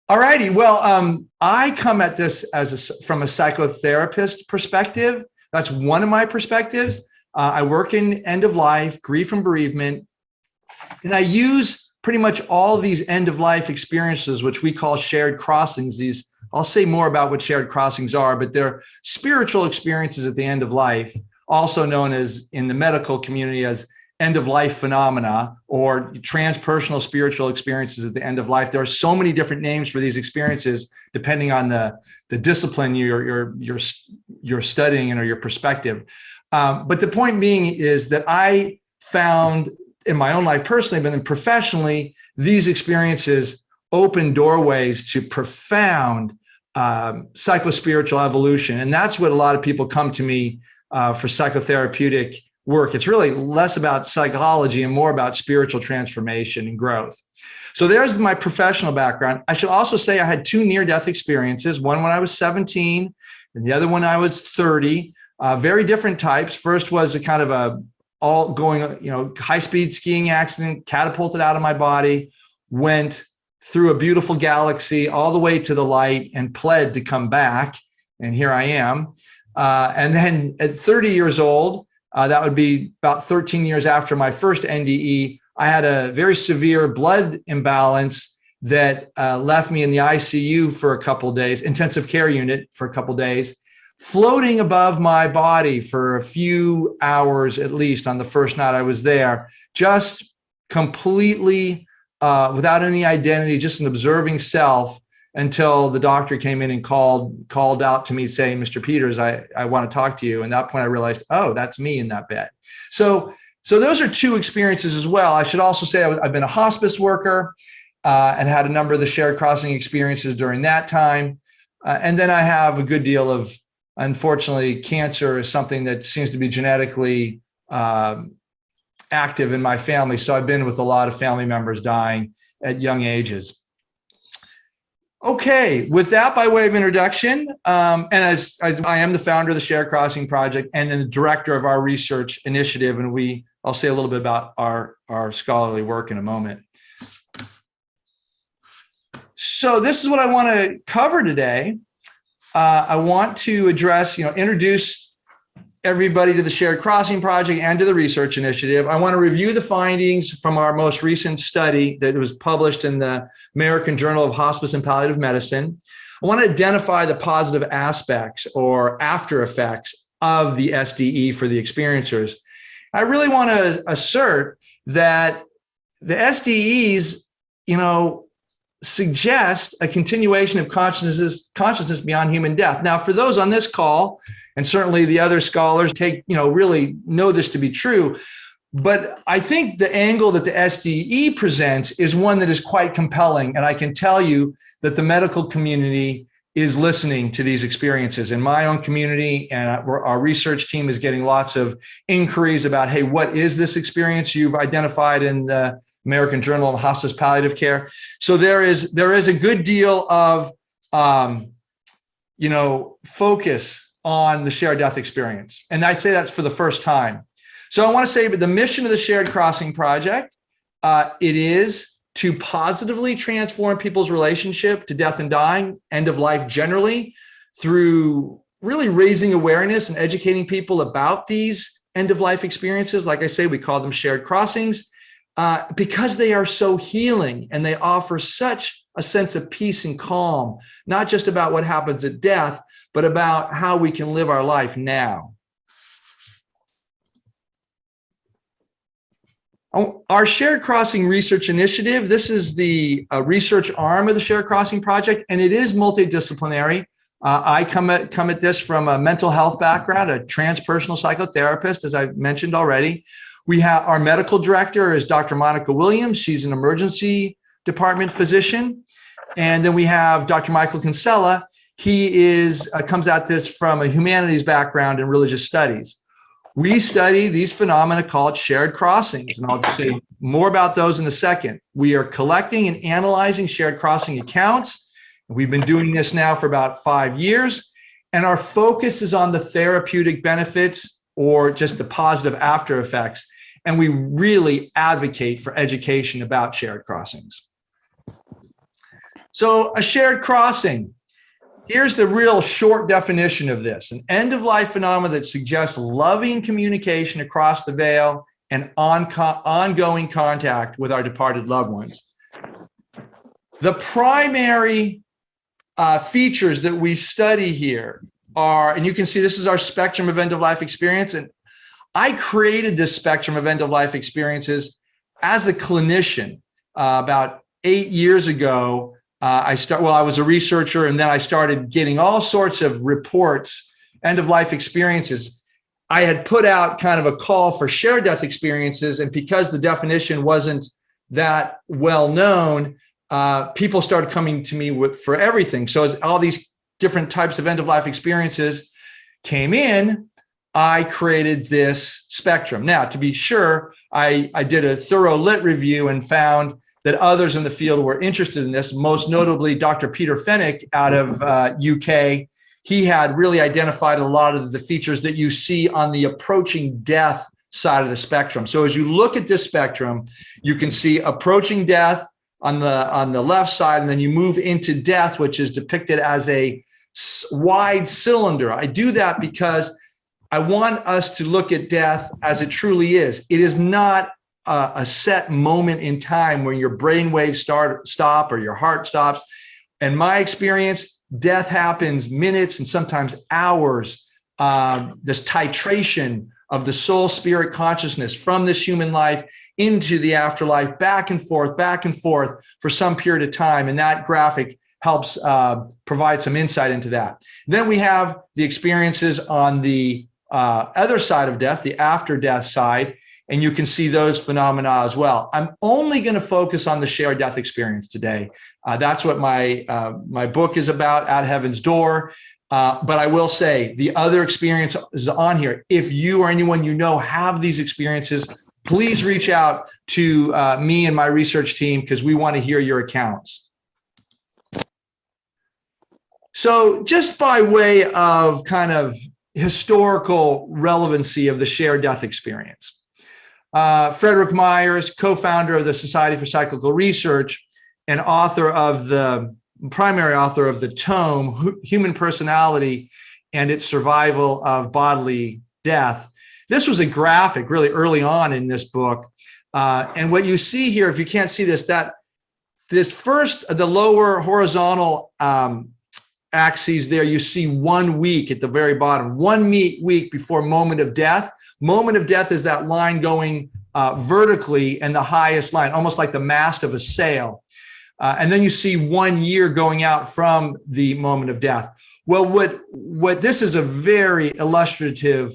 All righty. Well, I come at this from a psychotherapist perspective. That's one of my perspectives. I work in end of life, grief and bereavement, and I use pretty much all these end of life experiences, which we call shared crossings. These, I'll say more about what shared crossings are, but they're spiritual experiences at the end of life, also known as in the medical community as end of life phenomena or transpersonal spiritual experiences at the end of life. There are so many different names for these experiences depending on the discipline you're studying and or your perspective. But the point being is that I found in my own life personally, but then professionally, these experiences open doorways to profound psychospiritual evolution. And that's what a lot of people come to me for psychotherapeutic work. It's really less about psychology and more about spiritual transformation and growth. So there's my professional background. I should also say I had two near-death experiences, one when I was 17 and the other when I was 30, very different types. First was a kind of a high-speed skiing accident, catapulted out of my body, went through a beautiful galaxy all the way to the light and pled to come back. And here I am. And then at 30 years old, that would be about 13 years after my first NDE, I had a very severe blood imbalance that left me in the ICU for a couple of days, intensive care unit for a couple of days, floating above my body for a few hours at least on the first night I was there, just completely without any identity, just an observing self, until the doctor came in and called out to me saying, "Mr. Peters, I want to talk to you." And at that point I realized, oh, that's me in that bed. So those are two experiences as well. I should also say I've been a hospice worker and had a number of the shared crossing experiences during that time. And then I have a good deal of, unfortunately, cancer is something that seems to be genetically active in my family. So I've been with a lot of family members dying at young ages. Okay, with that by way of introduction, and as I am the founder of the Shared Crossing Project and the director of our research initiative, and I'll say a little bit about our scholarly work in a moment. So this is what I want to cover today. I want to address, introduce everybody to the Shared Crossing Project and to the research initiative. I want to review the findings from our most recent study that was published in the American Journal of Hospice and Palliative Medicine. I want to identify the positive aspects or after effects of the SDE for the experiencers. I really want to assert that the SDEs, suggest a continuation of consciousness beyond human death. Now, for those on this call, and certainly the other scholars really know this to be true, but I think the angle that the SDE presents is one that is quite compelling. And I can tell you that the medical community is listening to these experiences. In my own community, and our research team is getting lots of inquiries about, hey, what is this experience you've identified in the American Journal of Hospice Palliative Care? So there is a good deal of focus on the shared death experience. And I'd say that's for the first time. So I want to say that the mission of the Shared Crossing Project, it is to positively transform people's relationship to death and dying, end of life generally, through really raising awareness and educating people about these end of life experiences. Like I say, we call them shared crossings because they are so healing and they offer such a sense of peace and calm, not just about what happens at death, but about how we can live our life now. Our Shared Crossing Research Initiative, this is the research arm of the Shared Crossing Project, and it is multidisciplinary. I come at this from a mental health background, a transpersonal psychotherapist, as I mentioned already. We have our medical director is Dr. Monica Williams. She's an emergency department physician. And then we have Dr. Michael Kinsella. He comes at this from a humanities background in religious studies. We study these phenomena called shared crossings, and I'll say more about those in a second. We are collecting and analyzing shared crossing accounts. We've been doing this now for about 5 years, and our focus is on the therapeutic benefits or just the positive after effects. And we really advocate for education about shared crossings. So a shared crossing. Here's the real short definition of this: an end-of-life phenomenon that suggests loving communication across the veil and ongoing contact with our departed loved ones. The primary features that we study here are, and you can see this is our spectrum of end-of-life experience. And I created this spectrum of end-of-life experiences as a clinician about 8 years ago. I was a researcher, and then I started getting all sorts of reports, end-of-life experiences. I had put out kind of a call for shared death experiences, and because the definition wasn't that well known, people started coming to me for everything. So as all these different types of end-of-life experiences came in, I created this spectrum. Now, to be sure, I did a thorough lit review and found that others in the field were interested in this, most notably Dr. Peter Fenwick out of UK. He had really identified a lot of the features that you see on the approaching death side of the spectrum. So as you look at this spectrum, you can see approaching death on the left side, and then you move into death, which is depicted as a wide cylinder. I do that because I want us to look at death as it truly is. It is not a set moment in time when your brain waves stop or your heart stops. In my experience, death happens minutes and sometimes hours. This titration of the soul, spirit, consciousness from this human life into the afterlife, back and forth for some period of time. And that graphic helps provide some insight into that. Then we have the experiences on the other side of death, the after death side. And you can see those phenomena as well. I'm only going to focus on the shared death experience today. That's what my book is about, At Heaven's Door. But I will say the other experience is on here. If you or anyone you know have these experiences, please reach out to me and my research team, because we want to hear your accounts. So just by way of kind of historical relevancy of the shared death experience, Frederick Myers, co-founder of the Society for Cyclical Research and primary author of the tome, Human Personality and Its Survival of Bodily Death. This was a graphic really early on in this book. And what you see here, if you can't see this, the lower horizontal axes there, you see 1 week at the very bottom, 1 week before moment of death. Moment of death is that line going vertically, and the highest line, almost like the mast of a sail. And then you see 1 year going out from the moment of death. Well, what this is a very illustrative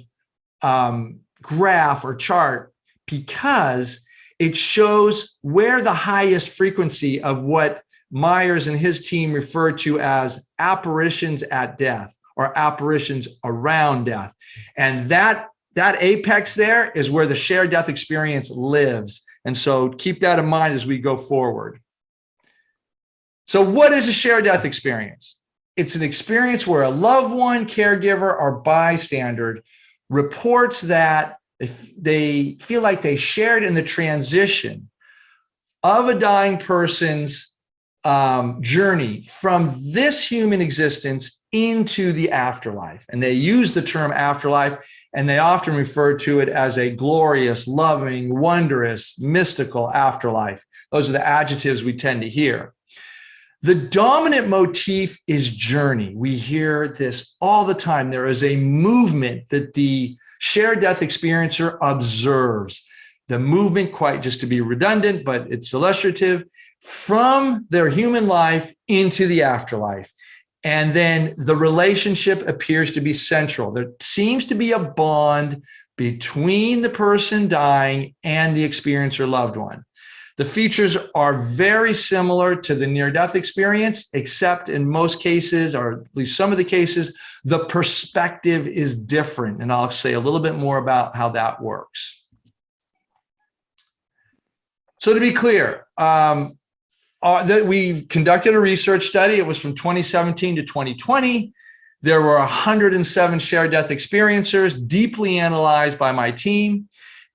graph or chart, because it shows where the highest frequency of what Myers and his team referred to as apparitions at death or apparitions around death. And that apex there is where the shared death experience lives. And so keep that in mind as we go forward. So what is a shared death experience? It's an experience where a loved one, caregiver, or bystander reports that they feel like they shared in the transition of a dying person's journey from this human existence into the afterlife. And they use the term afterlife, and they often refer to it as a glorious, loving, wondrous, mystical afterlife. Those are the adjectives we tend to hear. The dominant motif is journey. We hear this all the time. There is a movement that the shared death experiencer observes. The movement, quite just to be redundant, but it's illustrative, from their human life into the afterlife. And then the relationship appears to be central. There seems to be a bond between the person dying and the experiencer loved one. The features are very similar to the near-death experience, except in most cases, or at least some of the cases, the perspective is different. And I'll say a little bit more about how that works. So to be clear, that we've conducted a research study. It was from 2017 to 2020. There were 107 shared death experiencers deeply analyzed by my team.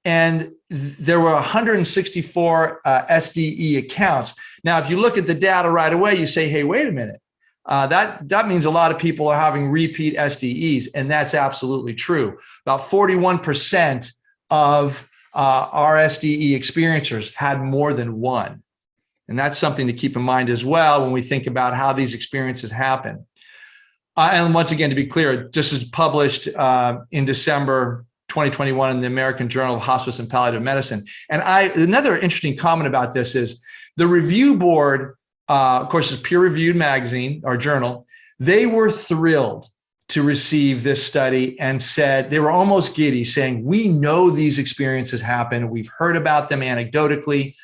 and there were 164 SDE accounts. Now, if you look at the data right away, you say, hey, wait a minute. That means a lot of people are having repeat SDEs, and that's absolutely true. About 41% of our SDE experiencers had more than one. And that's something to keep in mind as well when we think about how these experiences happen. And once again, to be clear, this is published in December 2021 in the American Journal of Hospice and Palliative Medicine. And another interesting comment about this is the review board, of course, is a peer-reviewed magazine or journal. They were thrilled to receive this study and said, they were almost giddy, saying, we know these experiences happen. We've heard about them anecdotally,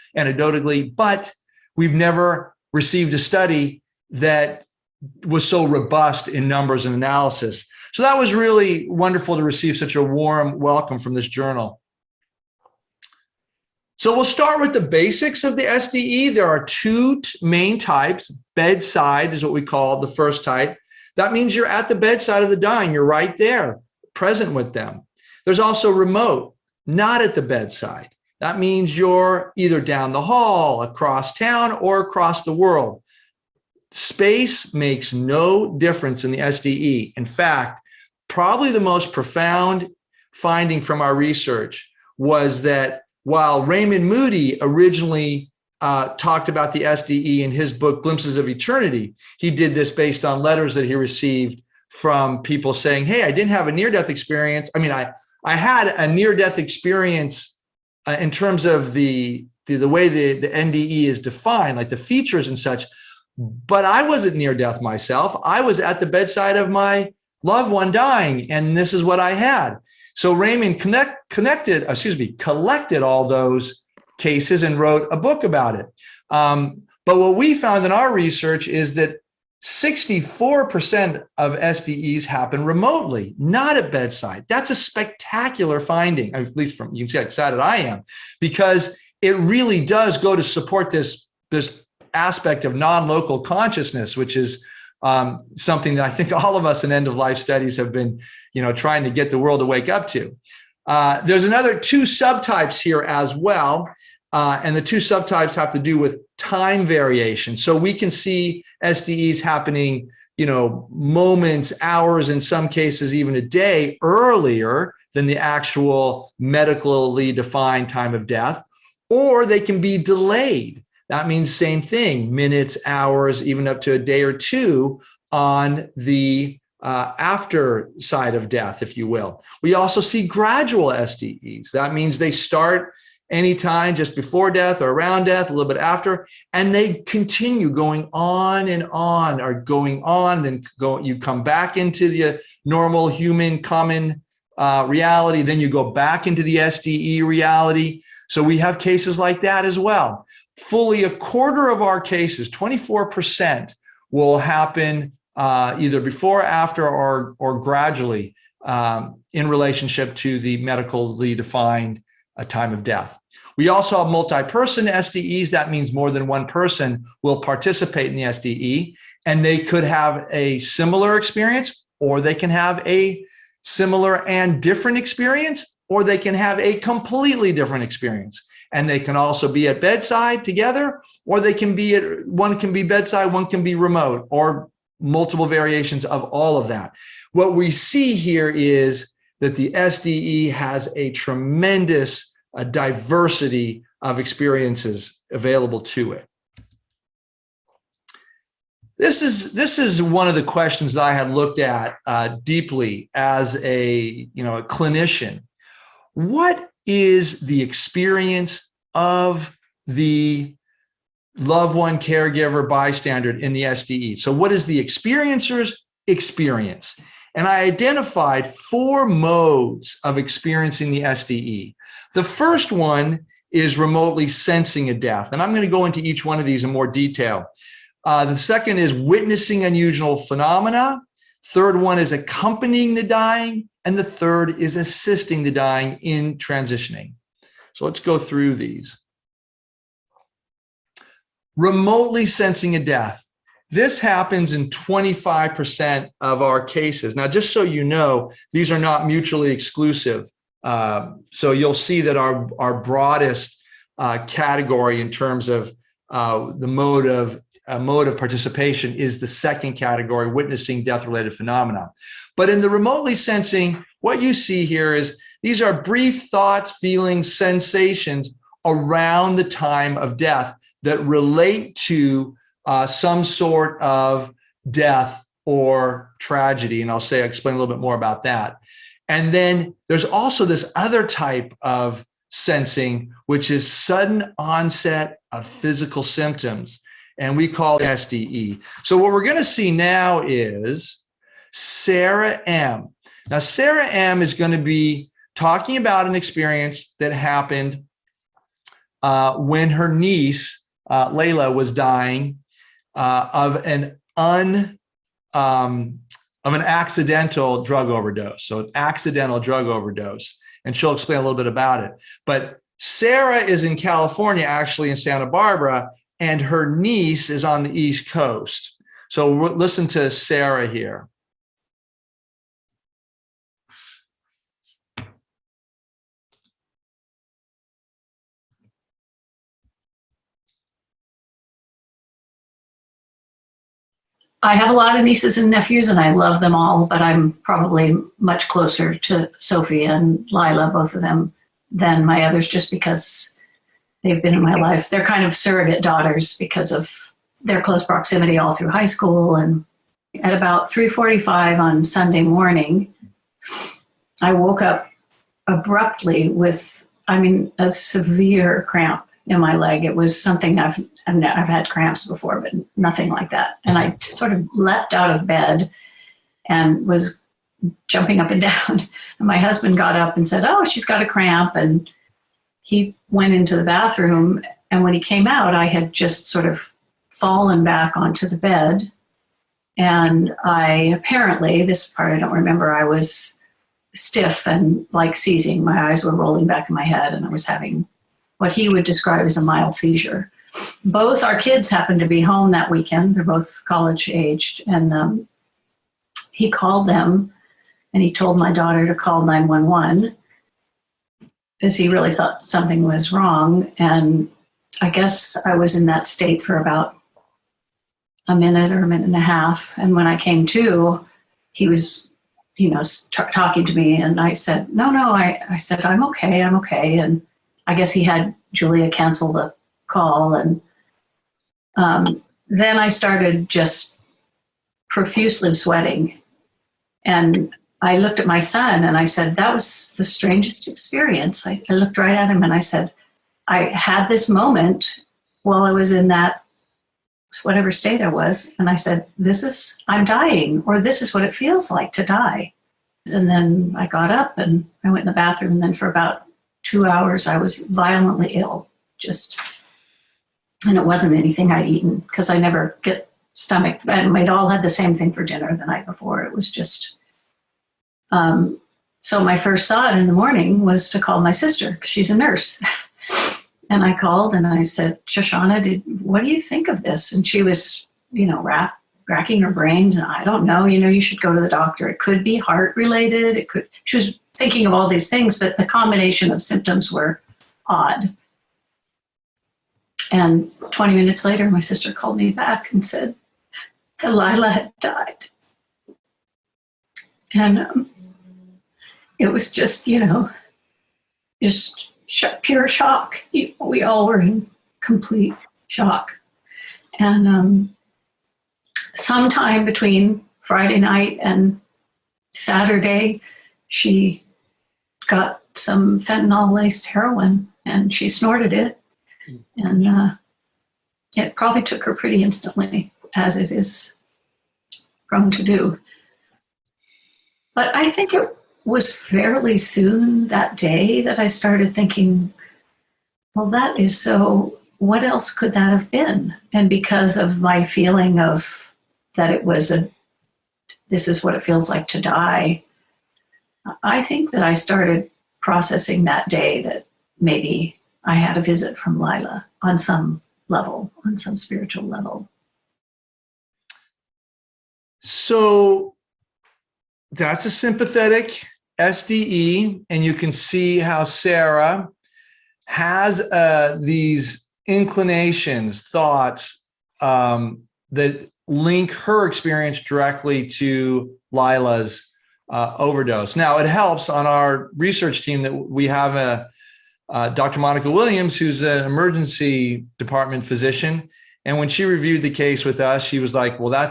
but we've never received a study that was so robust in numbers and analysis. So that was really wonderful to receive such a warm welcome from this journal. So we'll start with the basics of the SDE. There are two main types. Bedside is what we call the first type. That means you're at the bedside of the dying. You're right there, present with them. There's also remote, not at the bedside. That means you're either down the hall, across town, or across the world. Space makes no difference in the SDE. In fact, probably the most profound finding from our research was that while Raymond Moody originally talked about the SDE in his book, Glimpses of Eternity, he did this based on letters that he received from people saying, hey, I didn't have a near-death experience. I mean, I had a near-death experience in terms of the way the NDE is defined, like the features and such, but I wasn't near death myself. I was at the bedside of my loved one dying, and this is what I had. So Raymond collected all those cases and wrote a book about it. But what we found in our research is that 64% of SDEs happen remotely, not at bedside. That's a spectacular finding, at least from, you can see how excited I am, because it really does go to support this aspect of non-local consciousness, which is something that I think all of us in end-of-life studies have been, trying to get the world to wake up to. There's another two subtypes here as well. And the two subtypes have to do with time variation. So we can see SDEs happening, moments, hours, in some cases, even a day earlier than the actual medically defined time of death, or they can be delayed. That means same thing, minutes, hours, even up to a day or two on the after side of death, if you will. We also see gradual SDEs. That means they start anytime just before death or around death, a little bit after, and they continue going on and on, or going on, then you come back into the normal human common reality, then you go back into the SDE reality. So we have cases like that as well. Fully a quarter of our cases, 24%, will happen either before, after, or gradually in relationship to the medically defined time of death. We also have multi-person SDEs. That means more than one person will participate in the SDE, and they could have a similar experience, or they can have a similar and different experience, or they can have a completely different experience. And they can also be at bedside together, or they can be one can be bedside, one can be remote, or multiple variations of all of that. What we see here is that the SDE has a tremendous diversity of experiences available to it. This is one of the questions that I had looked at deeply as a clinician. What is the experience of the loved one, caregiver, bystander in the SDE? So what is the experiencer's experience? And I identified 4 modes of experiencing the SDE. The first one is remotely sensing a death. And I'm going to go into each one of these in more detail. The second is witnessing unusual phenomena. Third one is accompanying the dying. And the third is assisting the dying in transitioning. So let's go through these. Remotely sensing a death. This happens in 25% of our cases. Now, just so you know, these are not mutually exclusive. So you'll see that our broadest category in terms of the mode of participation is the second category, witnessing death-related phenomena. But in the remotely sensing, what you see here is these are brief thoughts, feelings, sensations around the time of death that relate to some sort of death or tragedy. And I'll explain a little bit more about that. And then there's also this other type of sensing, which is sudden onset of physical symptoms. And we call it SDE. So what we're going to see now is Sarah M. Now, Sarah M is going to be talking about an experience that happened when her niece, Layla, was dying of an accidental drug overdose. So an accidental drug overdose. And she'll explain a little bit about it. But Sarah is in California, actually in Santa Barbara, and her niece is on the East Coast. So listen to Sarah here. I have a lot of nieces and nephews, and I love them all, but I'm probably much closer to Sophie and Lila, both of them, than my others, just because they've been in my life. They're kind of surrogate daughters because of their close proximity all through high school. And at about 3:45 on Sunday morning, I woke up abruptly with, a severe cramp in my leg. It was something I've had cramps before, but nothing like that. And I sort of leapt out of bed and was jumping up and down. And my husband got up and said, "Oh, she's got a cramp." And he went into the bathroom. And when he came out, I had just sort of fallen back onto the bed. And apparently, this part I don't remember, I was stiff and like seizing. My eyes were rolling back in my head, and I was having what he would describe as a mild seizure. Both our kids happened to be home that weekend. They're both college aged. And he called them, and he told my daughter to call 911 because he really thought something was wrong. And I guess I was in that state for about a minute or a minute and a half. And when I came to, he was, talking to me, and I said, no, I said, I'm okay. And I guess he had Julia cancel the call. And then I started just profusely sweating. And I looked at my son and I said, that was the strangest experience. I looked right at him and I said, I had this moment while I was in that, whatever state I was. And I said, I'm dying, or this is what it feels like to die. And then I got up and I went in the bathroom. And then for about 2 hours, I was violently ill, and it wasn't anything I'd eaten because I never get stomach. And we'd all had the same thing for dinner the night before. It was just, so my first thought in the morning was to call my sister because she's a nurse. And I called and I said, Shoshana, what do you think of this? And she was, racking her brains. And I don't know, you should go to the doctor. It could be heart related. She was thinking of all these things, but the combination of symptoms were odd. And 20 minutes later, my sister called me back and said that Lila had died. And it was just, pure shock. We all were in complete shock. And sometime between Friday night and Saturday, she got some fentanyl-laced heroin, and she snorted it. And it probably took her pretty instantly, as it is prone to do. But I think it was fairly soon that day that I started thinking, well, that is so, what else could that have been? And because of my feeling of that it was this is what it feels like to die, I think that I started processing that day that maybe I had a visit from Lila on some level, on some spiritual level. So that's a sympathetic SDE, and you can see how Sarah has these inclinations, thoughts that link her experience directly to Lila's overdose. Now, it helps on our research team that we have Dr. Monica Williams, who's an emergency department physician. And when she reviewed the case with us, she was like, well,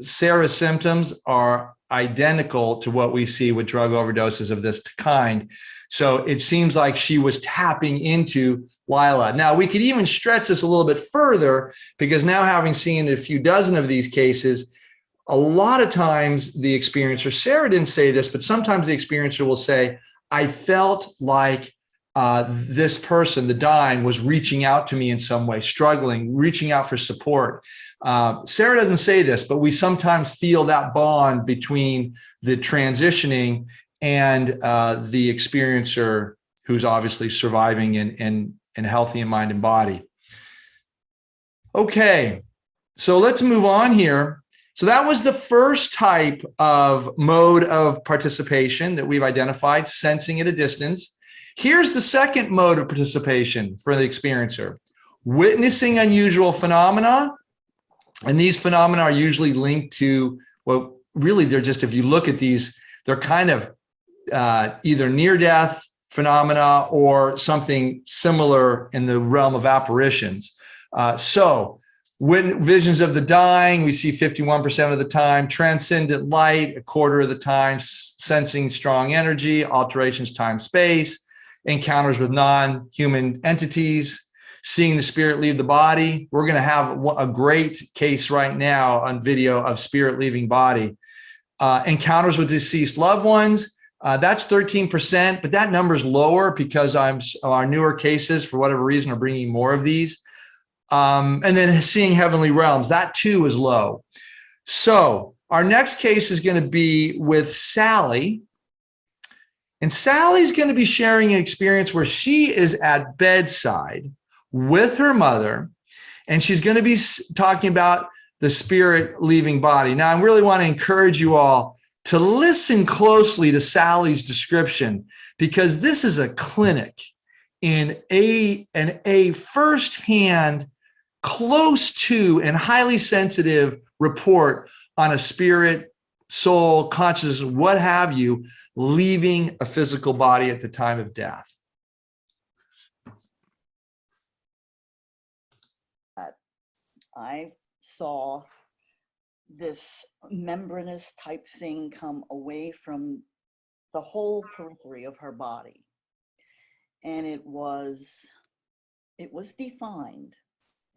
Sarah's symptoms are identical to what we see with drug overdoses of this kind. So it seems like she was tapping into Lila. Now, we could even stretch this a little bit further, because now, having seen a few dozen of these cases, a lot of times the experiencer, Sarah didn't say this, but sometimes the experiencer will say, I felt like this person, the dying, was reaching out to me in some way, struggling, reaching out for support. Sarah doesn't say this, but we sometimes feel that bond between the transitioning and the experiencer, who's obviously surviving and healthy in mind and body. Okay, so let's move on here. So that was the first type of mode of participation that we've identified, sensing at a distance. Here's the second mode of participation for the experiencer: witnessing unusual phenomena. And these phenomena are usually linked to, well, really, they're just, if you look at these, they're kind of either near-death phenomena or something similar in the realm of apparitions. So when visions of the dying, we see 51% of the time; transcendent light, a quarter of the time; sensing strong energy, alterations time space; encounters with non-human entities; seeing the spirit leave the body. We're going to have a great case right now on video of spirit leaving body. Encounters with deceased loved ones. That's 13%, but that number is lower because our newer cases, for whatever reason, are bringing more of these. And then seeing heavenly realms, that too is low. So our next case is going to be with Sally. And Sally's going to be sharing an experience where she is at bedside with her mother, and she's going to be talking about the spirit leaving body. Now, I really want to encourage you all to listen closely to Sally's description, because this is a clinic in a firsthand, close to, and highly sensitive report on a spirit, soul, consciousness, what have you, leaving a physical body at the time of death. I saw this membranous type thing come away from the whole periphery of her body. And it was defined.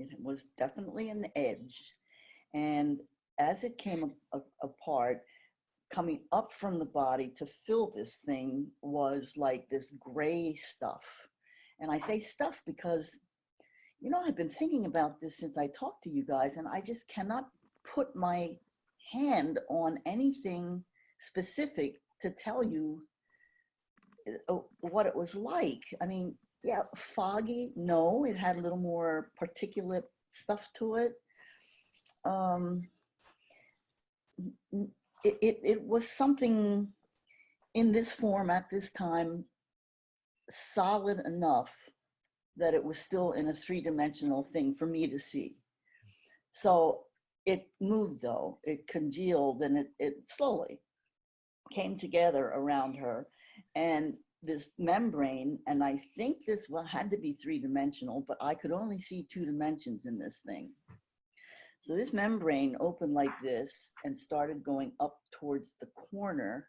It was definitely an edge. And as it came apart, coming up from the body to fill this thing was like this gray stuff. And I say stuff because, you know, I've been thinking about this since I talked to you guys, and I just cannot put my hand on anything specific to tell you what it was like. I mean, yeah, foggy, no, it had a little more particulate stuff to it. It was something in this form at this time, solid enough that it was still in a three-dimensional thing for me to see. So it moved, though. It congealed, and it slowly came together around her. And this membrane, and I think this had to be three-dimensional, but I could only see 2 dimensions in this thing. So this membrane opened like this and started going up towards the corner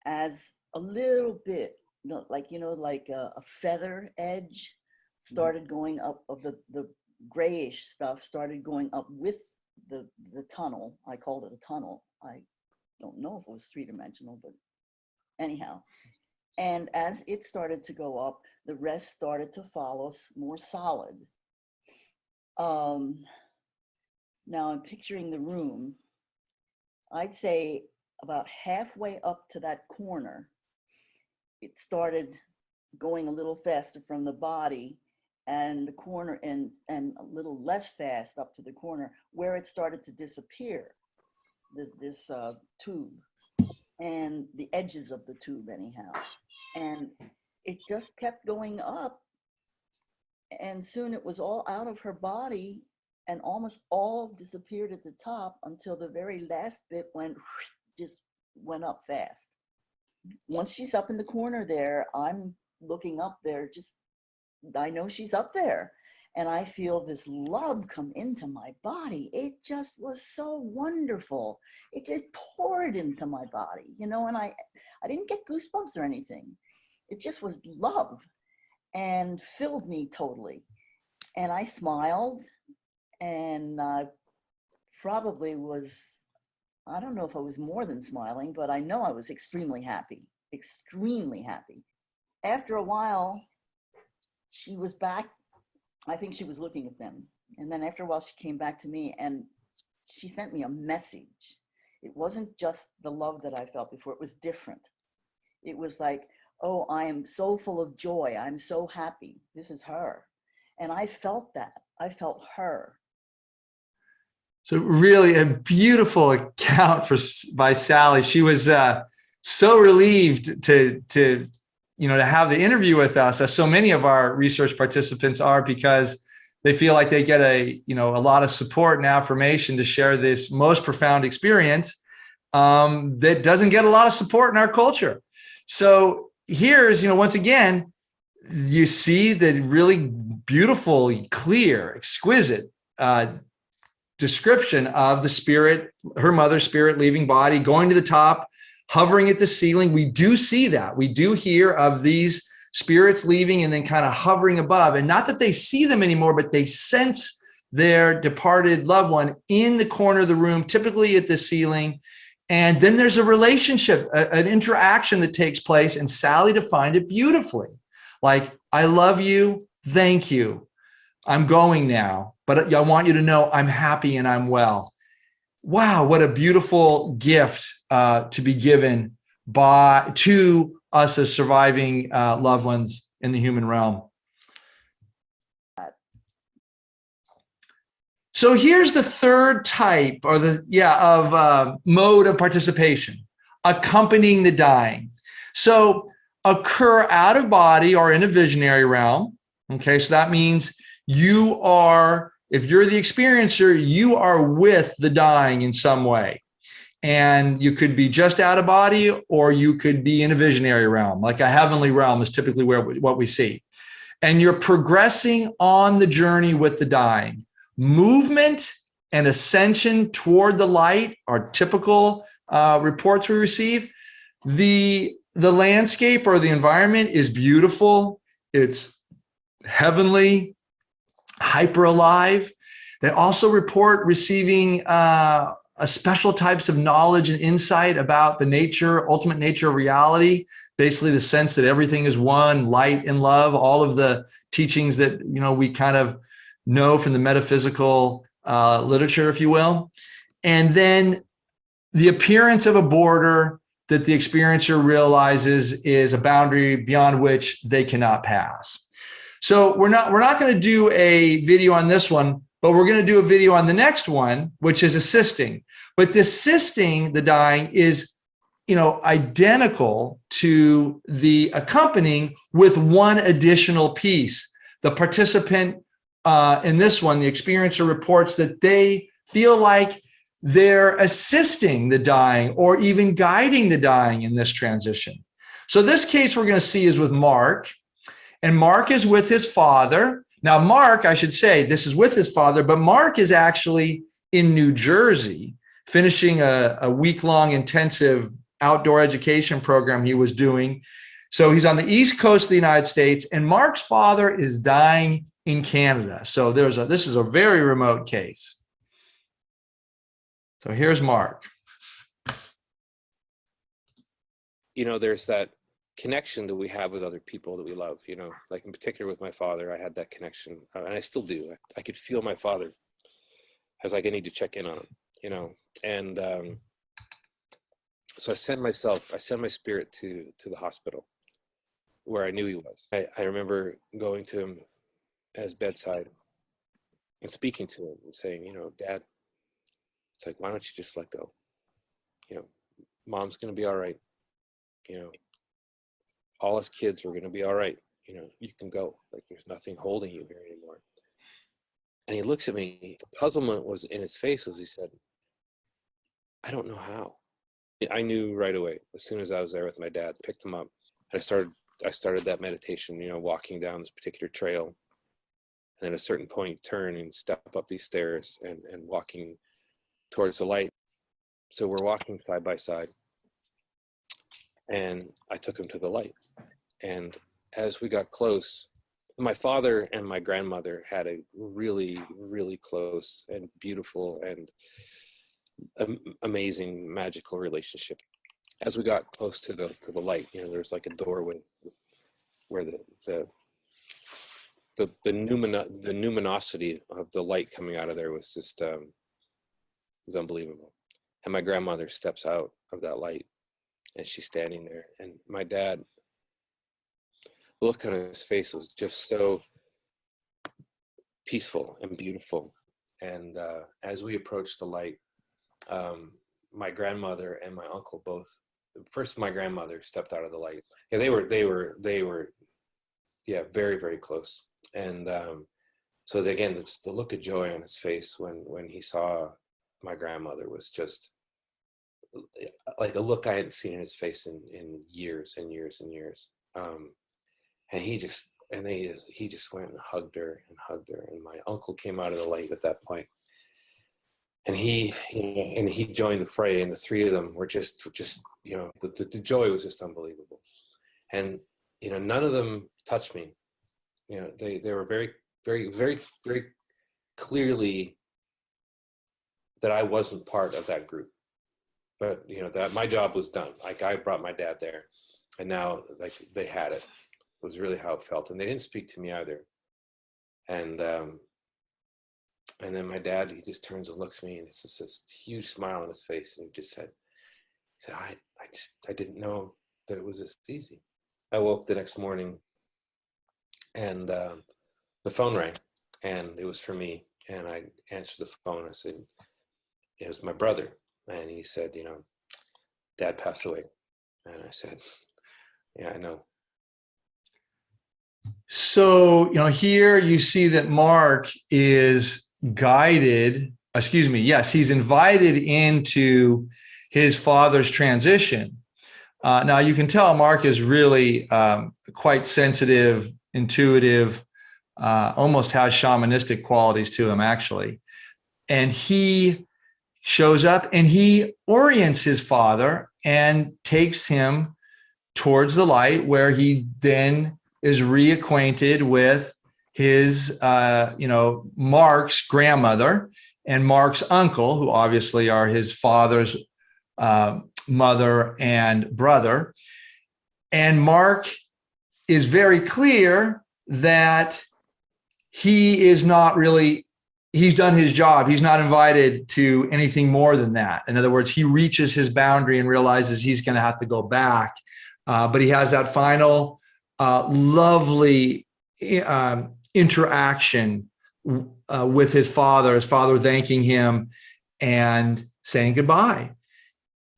as a little bit, like a feather edge started going up of the grayish stuff, started going up with the tunnel. I called it a tunnel. I don't know if it was three-dimensional, but anyhow. And as it started to go up, the rest started to follow, more solid. Now I'm picturing the room. I'd say about halfway up to that corner, it started going a little faster from the body, and the corner, and a little less fast up to the corner where it started to disappear, this tube. and the edges of the tube anyhow. And it just kept going up. And soon it was all out of her body and almost all disappeared at the top until the very last bit just went up fast. Once she's up in the corner there, I'm looking up there, just, I know she's up there. And I feel this love come into my body. It just was so wonderful. It just poured into my body, you know, and I didn't get goosebumps or anything. It just was love and filled me totally. And I smiled, and probably was, I don't know if I was more than smiling, but I know I was extremely happy, extremely happy. After a while, she was back. I think she was looking at them. And then after a while, she came back to me and she sent me a message. It wasn't just the love that I felt before, it was different. It was like, oh, I am so full of joy. I'm so happy. This is her. And I felt that. I felt her. So really a beautiful account by Sally. She was so relieved to have the interview with us, as so many of our research participants are, because they feel like they get a lot of support and affirmation to share this most profound experience that doesn't get a lot of support in our culture. So here's, once again, you see the really beautiful, clear, exquisite description of the spirit, her mother's spirit leaving body, going to the top, hovering at the ceiling. We do see that. We do hear of these spirits leaving and then kind of hovering above. And not that they see them anymore, but they sense their departed loved one in the corner of the room, typically at the ceiling. And then there's a relationship, an interaction that takes place. And Sally defined it beautifully. Like, I love you. Thank you. I'm going now, but I want you to know I'm happy and I'm well. Wow, what a beautiful gift to be given to us as surviving loved ones in the human realm. So here's the third type, or of mode of participation: accompanying the dying. So occur out of body or in a visionary realm. Okay, so that means you are, if you're the experiencer, you are with the dying in some way. And you could be just out of body, or you could be in a visionary realm, like a heavenly realm is typically what we see. And you're progressing on the journey with the dying. Movement and ascension toward the light are typical reports we receive. The landscape or the environment is beautiful. It's heavenly, hyper alive. They also report receiving special types of knowledge and insight about the ultimate nature of reality. Basically, the sense that everything is one, light and love. All of the teachings that we kind of know from the metaphysical literature, if you will. And then the appearance of a border that the experiencer realizes is a boundary beyond which they cannot pass. So we're not going to do a video on this one, but we're going to do a video on the next one, which is assisting. But the assisting the dying is, identical to the accompanying, with one additional piece. The participant in this one, the experiencer, reports that they feel like they're assisting the dying or even guiding the dying in this transition. So this case we're going to see is with Mark. And Mark is with his father. Now, Mark, I should say, this is with his father, but Mark is actually in New Jersey, finishing a week-long intensive outdoor education program he was doing. So he's on the East Coast of the United States, and Mark's father is dying in Canada. So this is a very remote case. So here's Mark. There's that connection that we have with other people that we love, like in particular with my father. I had that connection, and I still do. I could feel my father. I was like, I need to check in on him, and so I send my spirit to the hospital where I knew he was. I remember going to him at his bedside and speaking to him and saying, Dad, it's like, why don't you just let go? mom's going to be all right. You know, all us kids are going to be all right. You know, you can go. Like, there's nothing holding you here anymore. And he looks at me. The puzzlement was in his face as he said, I don't know how. I knew right away, as soon as I was there with my dad, picked him up. And I started that meditation, you know, walking down this particular trail. And at a certain point, turn and step up these stairs and walking towards the light. So we're walking side by side. And I took him to the light. And as we got close, my father and my grandmother had a really, really close and beautiful and amazing, magical relationship. As we got close to the light, you know, there's like a doorway where the luminosity of the light coming out of there was just was unbelievable. And my grandmother steps out of that light, and she's standing there. And my dad, the look on his face was just so peaceful and beautiful. And as we approached the light, my grandmother and my uncle both. First, my grandmother stepped out of the light. Yeah, they were, yeah, very, very close. And so again, the look of joy on his face when he saw my grandmother was just like a look I hadn't seen in his face in years and years and years. And he just went and hugged her. And my uncle came out of the light at that point. And he joined the fray, and the three of them were just you know, the joy was just unbelievable. And you know, none of them touched me. You know, they were very, very, very, very clearly that I wasn't part of that group. But you know, that my job was done. Like, I brought my dad there, and now like they had it. It was really how it felt, and they didn't speak to me either. And then my dad, he just turns and looks at me, and it's just this huge smile on his face, and he just said, I didn't know that it was this easy. I woke the next morning, and the phone rang, and it was for me. And I answered the phone. I said, it was my brother. And he said, you know, Dad passed away. And I said, yeah, I know. So, you know, here you see that Mark is he's invited into his father's transition. Now you can tell Mark is really quite sensitive, intuitive, almost has shamanistic qualities to him, actually. And he shows up and he orients his father and takes him towards the light, where he then is reacquainted with his, Mark's grandmother and Mark's uncle, who obviously are his father's mother and brother. And Mark is very clear that he's done his job. He's not invited to anything more than that. In other words, he reaches his boundary and realizes he's going to have to go back. But he has that final lovely interaction with his father thanking him and saying goodbye.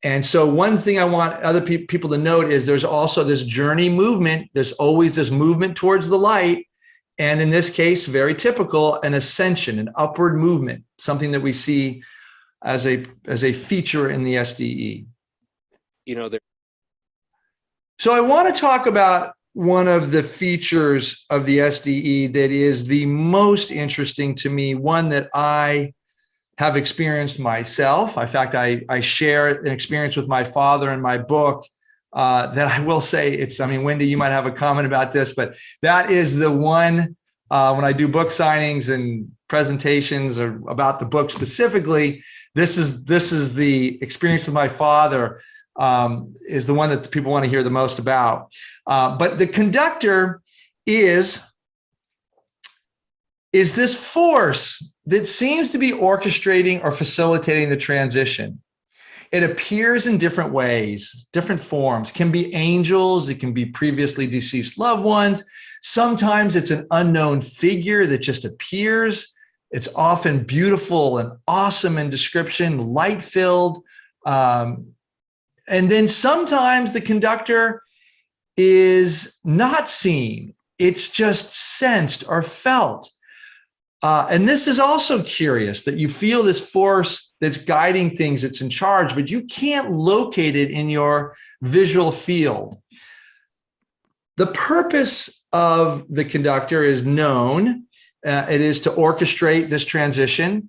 And so one thing I want other people to note is there's also this journey movement. There's always this movement towards the light. And in this case, very typical, an ascension, an upward movement, something that we see as a feature in the SDE. You know, so I want to talk about one of the features of the SDE that is the most interesting to me, one that I have experienced myself. In fact, I share an experience with my father in my book that I will say Wendy, you might have a comment about this, but that is the one when I do book signings and presentations or about the book specifically, this is the experience with my father is the one that people want to hear the most about. But the conductor is this force that seems to be orchestrating or facilitating the transition. It appears in different ways, different forms. It can be angels, it can be previously deceased loved ones. Sometimes it's an unknown figure that just appears. It's often beautiful and awesome in description, light-filled. And then sometimes the conductor is not seen. It's just sensed or felt. And this is also curious, that you feel this force that's guiding things, that's in charge, but you can't locate it in your visual field. The purpose of the conductor is known. It is to orchestrate this transition.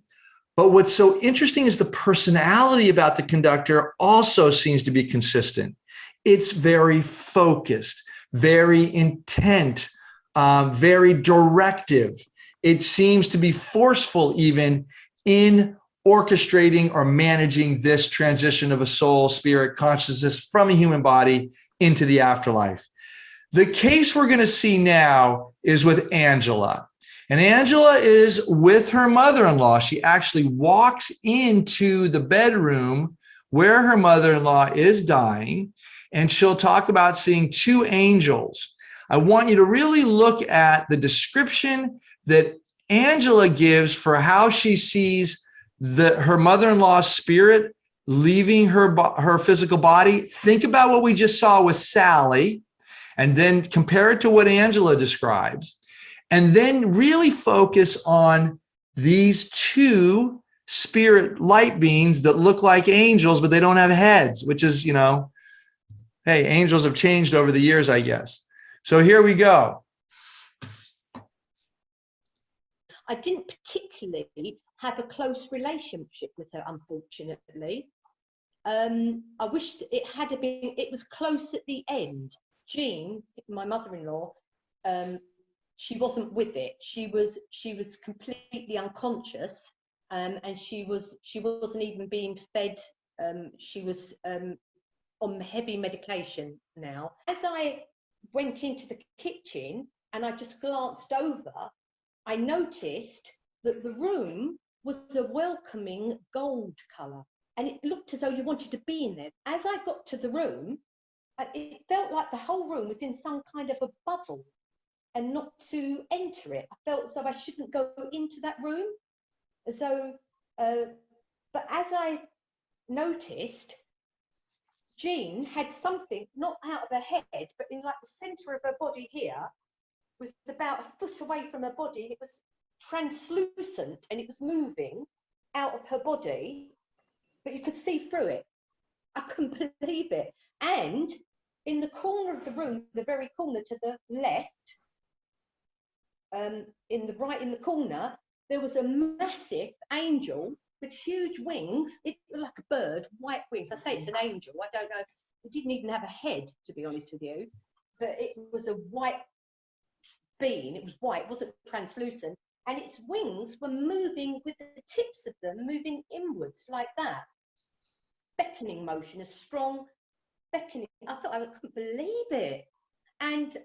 But what's so interesting is the personality about the conductor also seems to be consistent. It's very focused, very intent, very directive. It seems to be forceful even in orchestrating or managing this transition of a soul, spirit, consciousness from a human body into the afterlife. The case we're going to see now is with Angela. And Angela is with her mother-in-law. She actually walks into the bedroom where her mother-in-law is dying, and she'll talk about seeing two angels. I want you to really look at the description that Angela gives for how she sees her mother-in-law's spirit leaving her physical body. Think about what we just saw with Sally, and then compare it to what Angela describes. And then really focus on these two spirit light beings that look like angels, but they don't have heads, which is, hey, angels have changed over the years, I guess. So here we go. I didn't particularly have a close relationship with her, unfortunately. I wished it had been, it was close at the end. Jean, my mother-in-law, she wasn't with it. She was completely unconscious, and she wasn't even being fed. She was on heavy medication now. As I went into the kitchen and I just glanced over, I noticed that the room was a welcoming gold colour, and it looked as though you wanted to be in there. As I got to the room, it felt like the whole room was in some kind of a bubble, and not to enter it. I felt as though I shouldn't go into that room. So, but as I noticed, Jean had something not out of her head, but in like the centre of her body here, was about a foot away from her body. It was translucent and it was moving out of her body, but you could see through it. I couldn't believe it. And in the corner of the room, the very corner to the left, in the corner, there was a massive angel with huge wings. It was like a bird, white wings. I say it's an angel. I don't know. It didn't even have a head, to be honest with you. But it was a white being. It was white. It wasn't translucent. And its wings were moving with the tips of them moving inwards like that. Beckoning motion, a strong beckoning. I thought I couldn't believe it. And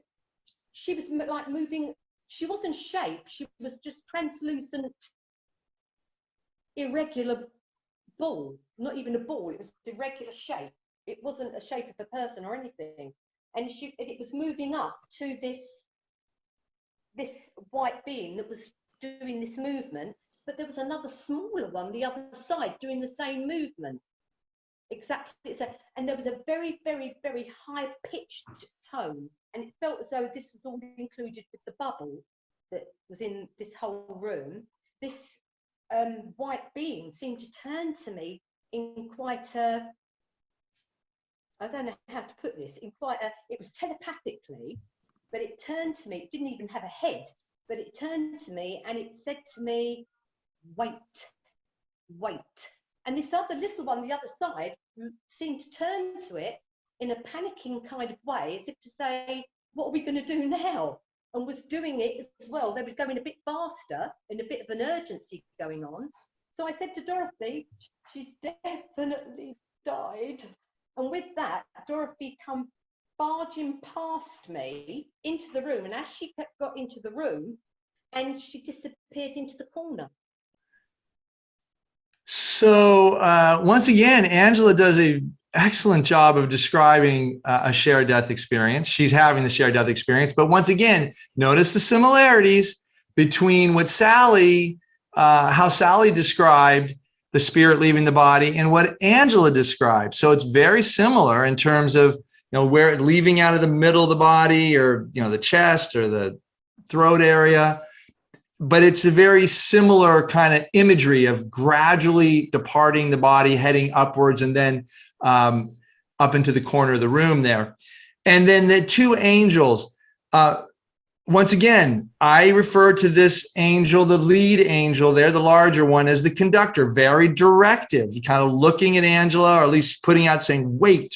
she was like moving. She wasn't shaped. She was just translucent, irregular ball. Not even a ball. It was irregular shape. It wasn't a shape of a person or anything. And it was moving up to this white being that was doing this movement. But there was another smaller one, the other side, doing the same movement. Exactly. And there was a very, very, very high-pitched tone. And it felt as though this was all included with the bubble that was in this whole room. This white being seemed to turn to me in quite a, I don't know how to put this, in quite a, it was telepathically, but it turned to me, it didn't even have a head, but it turned to me and it said to me, wait, wait. And this other little one, the other side, seemed to turn to it in a panicking kind of way, as if to say, what are we going to do now? And was doing it as well. They were going a bit faster and a bit of an urgency going on. So I said to Dorothy, she's definitely died. And with that, Dorothy come barging past me into the room. And as she got into the room, and she disappeared into the corner. So once again, Angela does an excellent job of describing a shared death experience. She's having the shared death experience. But once again, notice the similarities between what Sally, how Sally described the spirit leaving the body, and what Angela described. So it's very similar in terms of, where it leaving out of the middle of the body, or, the chest or the throat area. But it's a very similar kind of imagery of gradually departing the body, heading upwards, and then up into the corner of the room there. And then the two angels, once again, I refer to this angel, the lead angel there, the larger one, as the conductor, very directive. You kind of looking at Angela, or at least putting out saying, wait,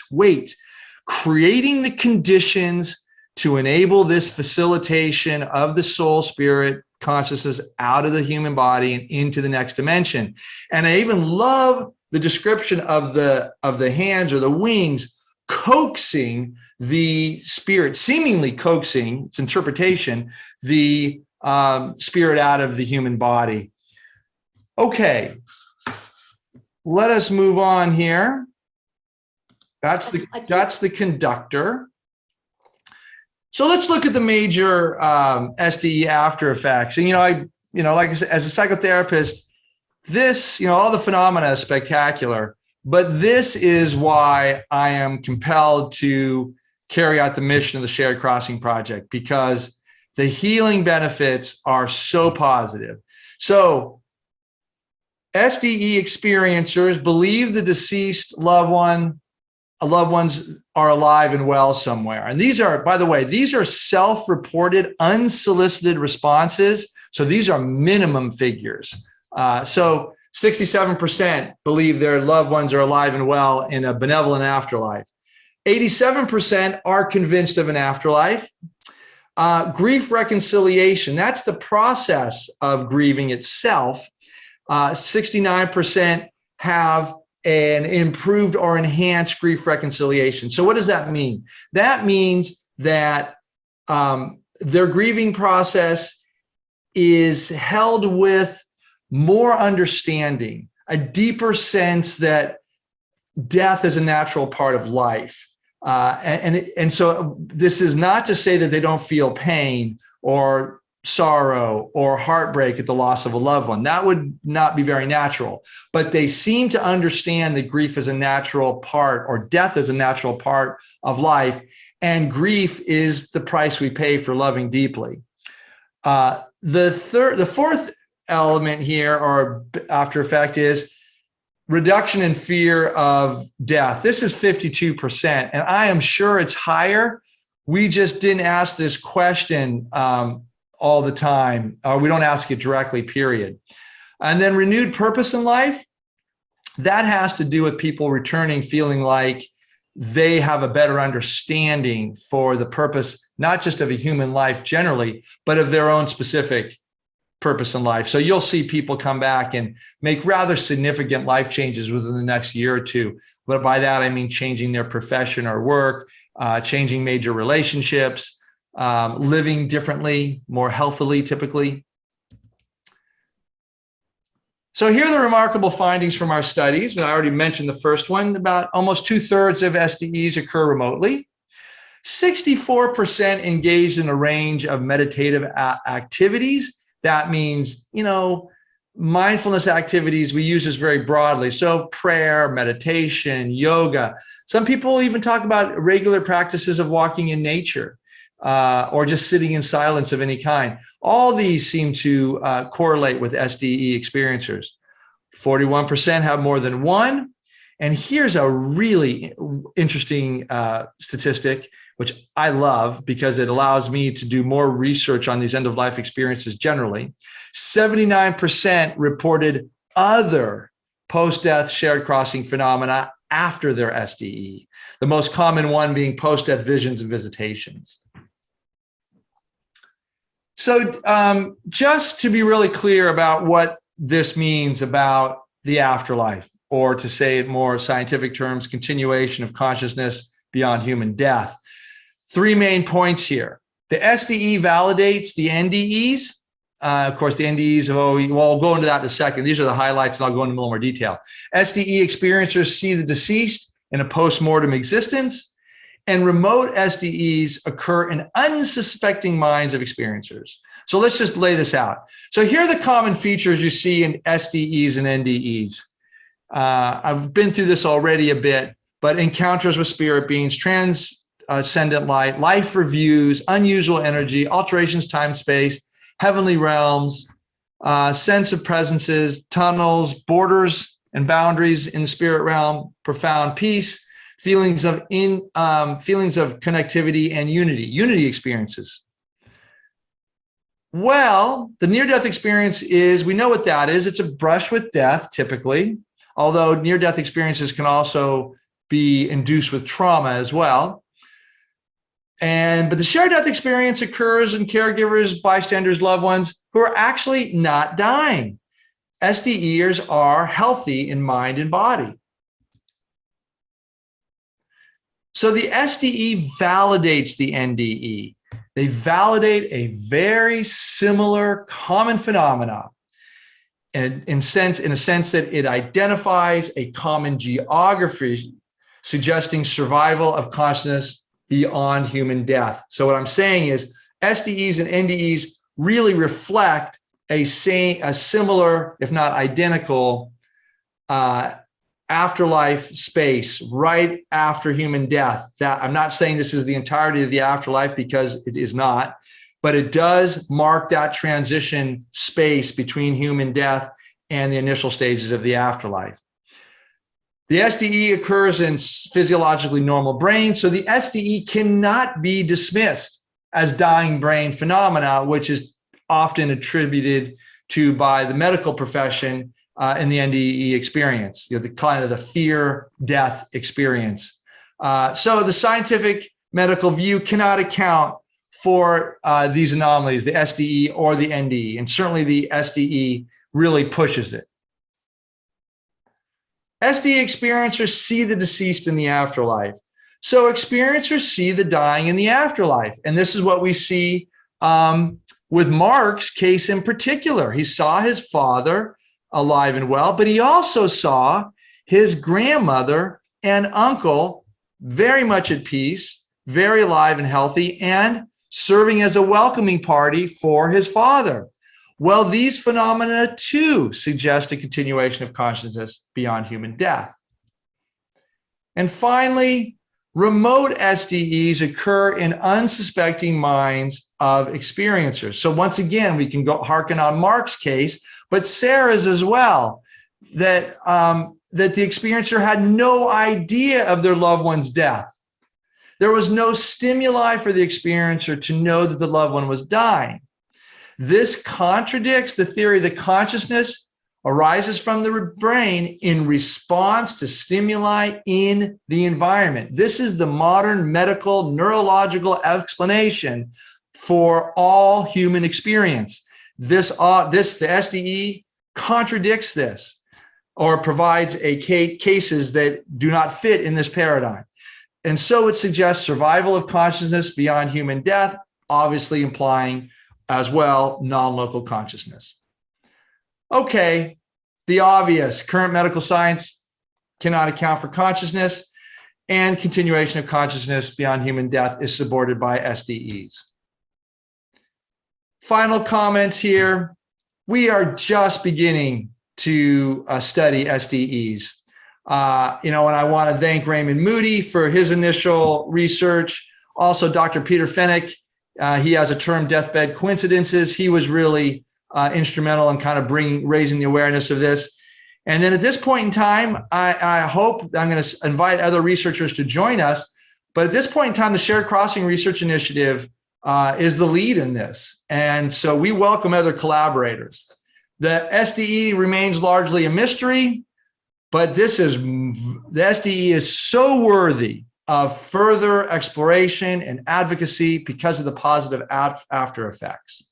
creating the conditions to enable this facilitation of the soul, spirit, consciousness out of the human body and into the next dimension. And I even love the description of the hands or the wings coaxing the spirit, seemingly coaxing, its interpretation, the spirit out of the human body. Okay, let us move on here. That's the conductor. So let's look at the major SDE after effects. And, like I said, as a psychotherapist, this, all the phenomena is spectacular, but this is why I am compelled to carry out the mission of the Shared Crossing Project, because the healing benefits are so positive. So SDE experiencers believe the deceased loved ones are alive and well somewhere. And these are, by the way, these are self-reported, unsolicited responses. So these are minimum figures. So 67% believe their loved ones are alive and well in a benevolent afterlife. 87% are convinced of an afterlife. Grief reconciliation, that's the process of grieving itself. 69% have an improved or enhanced grief reconciliation. So what does that mean? That means that their grieving process is held with more understanding, a deeper sense that death is a natural part of life. And so this is not to say that they don't feel pain or sorrow or heartbreak at the loss of a loved one. That would not be very natural. But they seem to understand that grief is a natural part, or death is a natural part of life. And grief is the price we pay for loving deeply. The fourth element here, or after effect, is reduction in fear of death. This is 52%, and I am sure it's higher. We just didn't ask this question all the time, or we don't ask it directly, period. And then renewed purpose in life, that has to do with people returning feeling like they have a better understanding for the purpose, not just of a human life generally, but of their own specific purpose in life. So you'll see people come back and make rather significant life changes within the next year or two. But by that, I mean changing their profession or work, changing major relationships, living differently, more healthily, typically. So here are the remarkable findings from our studies. And I already mentioned the first one, about almost 2/3 of SDEs occur remotely. 64% engaged in a range of meditative activities. That means, mindfulness activities we use this very broadly. So prayer, meditation, yoga. Some people even talk about regular practices of walking in nature, or just sitting in silence of any kind. All these seem to correlate with SDE experiencers. 41% have more than one. And here's a really interesting statistic, which I love because it allows me to do more research on these end-of-life experiences generally. 79% reported other post-death shared crossing phenomena after their SDE, the most common one being post-death visions and visitations. So just to be really clear about what this means about the afterlife, or to say it more scientific terms, continuation of consciousness beyond human death. 3 main points here. The SDE validates the NDEs. Of course, the NDEs, I'll go into that in a second. These are the highlights, and I'll go into a little more detail. SDE experiencers see the deceased in a post-mortem existence, and remote SDEs occur in unsuspecting minds of experiencers. So let's just lay this out. So here are the common features you see in SDEs and NDEs. I've been through this already a bit, but encounters with spirit beings, transcendent light, life reviews, unusual energy, alterations, time, space, heavenly realms, sense of presences, tunnels, borders and boundaries in the spirit realm, profound peace, feelings of connectivity and unity experiences. Well, the near-death experience is, we know what that is. It's a brush with death, typically, although near-death experiences can also be induced with trauma as well. But the shared death experience occurs in caregivers, bystanders, loved ones who are actually not dying. SDEers are healthy in mind and body. So the SDE validates the NDE. They validate a very similar common phenomena in a sense that it identifies a common geography suggesting survival of consciousness beyond human death. So what I'm saying is SDEs and NDEs really reflect a similar, if not identical, afterlife space right after human death. That I'm not saying this is the entirety of the afterlife, because it is not, but it does mark that transition space between human death and the initial stages of the afterlife. The SDE occurs in physiologically normal brains, so the SDE cannot be dismissed as dying brain phenomena, which is often attributed to by the medical profession in the NDE experience, the kind of the fear-death experience. So the scientific medical view cannot account for these anomalies, the SDE or the NDE, and certainly the SDE really pushes it. SDE experiencers see the deceased in the afterlife. So experiencers see the dying in the afterlife. And this is what we see with Mark's case in particular. He saw his father alive and well, but he also saw his grandmother and uncle very much at peace, very alive and healthy, and serving as a welcoming party for his father. Well, these phenomena too suggest a continuation of consciousness beyond human death. And finally, remote SDEs occur in unsuspecting minds of experiencers. So once again, we can go hearken on Mark's case, but Sarah's as well, that the experiencer had no idea of their loved one's death. There was no stimuli for the experiencer to know that the loved one was dying. This contradicts the theory that consciousness arises from the brain in response to stimuli in the environment. This is the modern medical neurological explanation for all human experience. The SDE contradicts this, or provides cases that do not fit in this paradigm. And so it suggests survival of consciousness beyond human death, obviously implying as well non-local consciousness. Okay, the obvious, current medical science cannot account for consciousness, and continuation of consciousness beyond human death is supported by SDEs. Final comments here. We are just beginning to study SDEs. And I want to thank Raymond Moody for his initial research. Also, Dr. Peter Fenwick, he has a term, deathbed coincidences. He was really instrumental in kind of raising the awareness of this. And then at this point in time, I hope I'm going to invite other researchers to join us. But at this point in time, the Shared Crossing Research Initiative is the lead in this. And so we welcome other collaborators. The SDE remains largely a mystery, but the SDE is so worthy of further exploration and advocacy because of the positive after effects.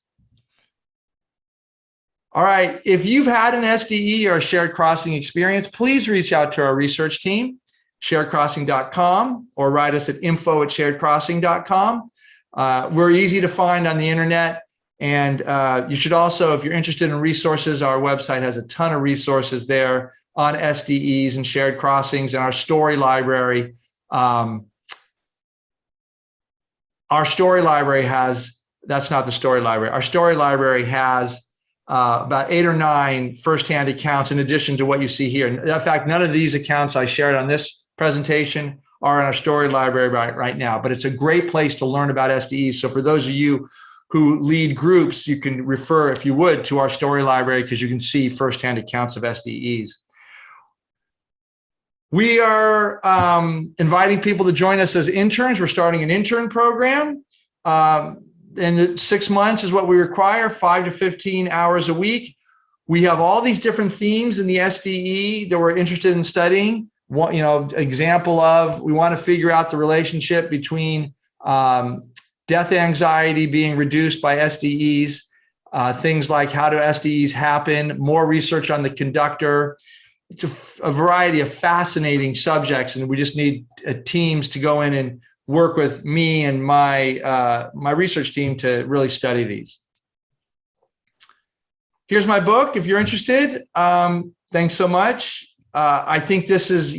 All right, if you've had an SDE or a shared crossing experience, please reach out to our research team, sharedcrossing.com, or write us at info@sharedcrossing.com. We're easy to find on the internet. And you should also, if you're interested in resources, our website has a ton of resources there on SDEs and shared crossings, and our story library. Our story library has, that's not the story library. Our story library has about 8 or 9 firsthand accounts in addition to what you see here. In fact, none of these accounts I shared on this presentation are in our story library right now, but it's a great place to learn about SDEs. So for those of you who lead groups, you can refer, if you would, to our story library because you can see firsthand accounts of SDEs. We are inviting people to join us as interns. We're starting an intern program. And 6 months is what we require, 5 to 15 hours a week. We have all these different themes in the SDE that we're interested in studying. One, example of, we want to figure out the relationship between death anxiety being reduced by SDEs, things like how do SDEs happen, more research on the conductor. It's a variety of fascinating subjects, and we just need teams to go in and work with me and my research team to really study these. Here's my book if you're interested. Thanks so much. I think this is,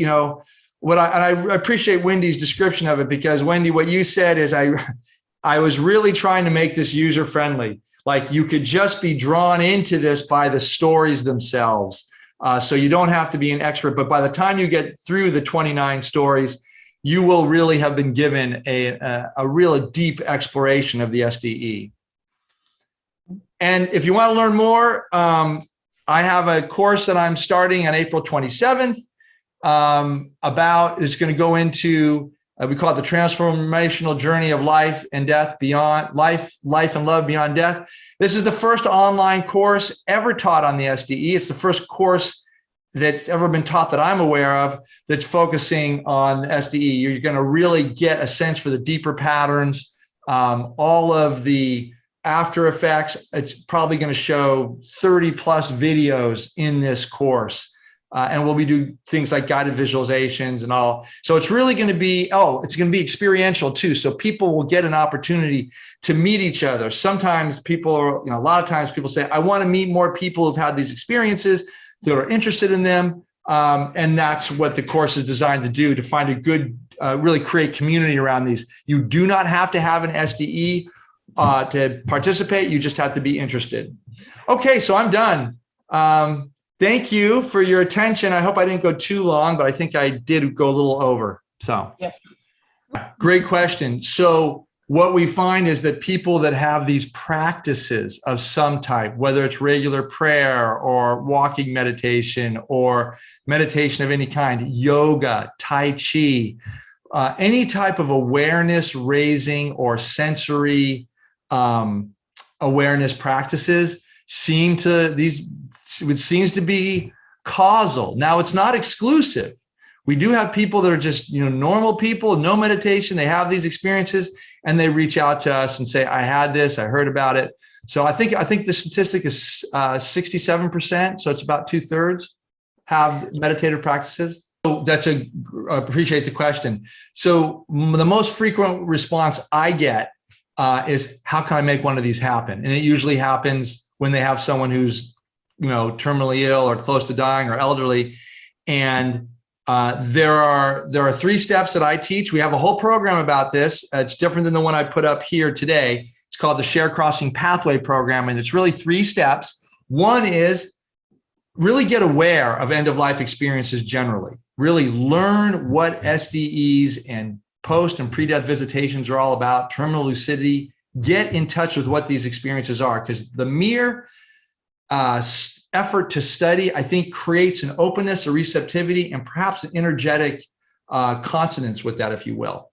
what I appreciate Wendy's description of it, because Wendy, what you said is I was really trying to make this user friendly. Like you could just be drawn into this by the stories themselves. So you don't have to be an expert, but by the time you get through the 29 stories, you will really have been given a real deep exploration of the SDE. And if you want to learn more, I have a course that I'm starting on April 27th it's going to go into, we call it the transformational journey of life and death beyond life and love beyond death. This is the first online course ever taught on the SDE. It's the first course that's ever been taught that I'm aware of that's focusing on SDE. You're going to really get a sense for the deeper patterns, all of the after effects. It's probably going to show 30 plus videos in this course. And we'll be doing things like guided visualizations and all. So it's really going to be, it's going to be experiential too. So people will get an opportunity to meet each other. Sometimes people are, a lot of times people say, I want to meet more people who've had these experiences that are interested in them. And that's what the course is designed to do, to find a good, really create community around these. You do not have to have an SDE to participate. You just have to be interested. Okay, so I'm done. Thank you for your attention. I hope I didn't go too long, but I think I did go a little over. So, yeah. Great question. So what we find is that people that have these practices of some type, whether it's regular prayer or walking meditation or meditation of any kind, yoga, Tai Chi, any type of awareness raising or sensory awareness practices seems to be causal. Now, it's not exclusive. We do have people that are just, normal people, no meditation. They have these experiences and they reach out to us and say, I had this, I heard about it. So I think the statistic is 67%. So it's about 2/3 have meditative practices. So appreciate the question. So the most frequent response I get is, how can I make one of these happen? And it usually happens when they have someone who's, terminally ill or close to dying or elderly. And there are 3 steps that I teach. We have a whole program about this. It's different than the one I put up here today. It's called the Share Crossing Pathway Program. And it's really 3 steps. One is really get aware of end-of-life experiences generally. Really learn what SDEs and post and pre-death visitations are all about, terminal lucidity. Get in touch with what these experiences are, because the mere effort to study, I think, creates an openness, a receptivity, and perhaps an energetic consonance with that, if you will.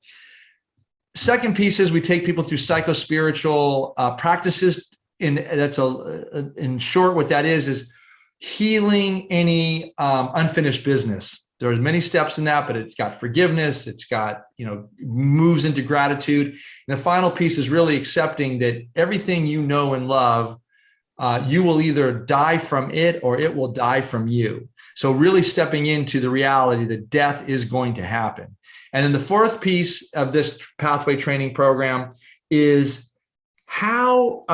Second piece is we take people through psychospiritual practices. In short, what that is healing any unfinished business. There are many steps in that, but it's got forgiveness. It's got, moves into gratitude. And the final piece is really accepting that everything you know and love, you will either die from it or it will die from you. So really stepping into the reality that death is going to happen. And then the fourth piece of this pathway training program is how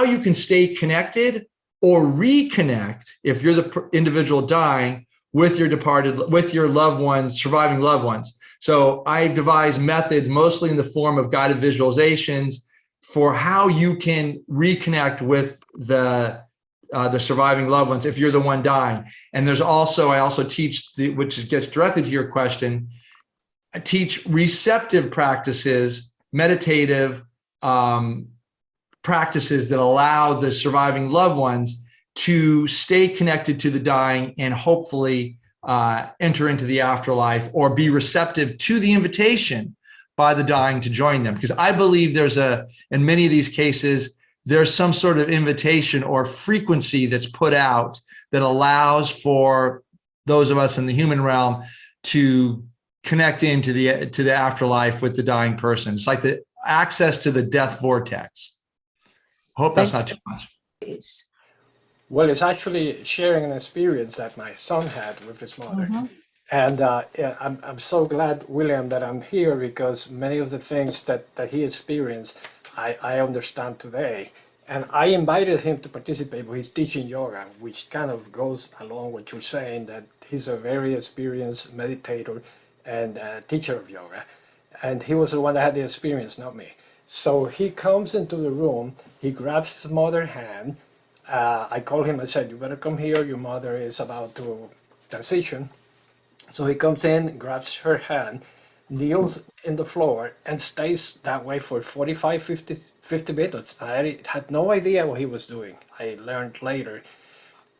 you can stay connected or reconnect if you're the individual dying with your loved ones, surviving loved ones. So I've devised methods, mostly in the form of guided visualizations, for how you can reconnect with the the surviving loved ones if you're the one dying. And there's also, I also teach, which gets directly to your question, I teach receptive practices, meditative practices that allow the surviving loved ones to stay connected to the dying and hopefully enter into the afterlife or be receptive to the invitation by the dying to join them. Because I believe in many of these cases, there's some sort of invitation or frequency that's put out that allows for those of us in the human realm to connect into the afterlife with the dying person. It's like the access to the death vortex. Hope that's not too much. Well, it's actually sharing an experience that my son had with his mother. And yeah, I'm so glad, William, that I'm here, because many of the things that he experienced, I understand today. And I invited him to participate, but he's teaching yoga, which kind of goes along what you're saying, that he's a very experienced meditator and teacher of yoga. And he was the one that had the experience, not me. So he comes into the room, he grabs his mother's hand. I called him and said, you better come here, your mother is about to transition. So he comes in, grabs her hand, kneels in the floor, and stays that way for 45, 50 minutes. I had no idea what he was doing. I learned later.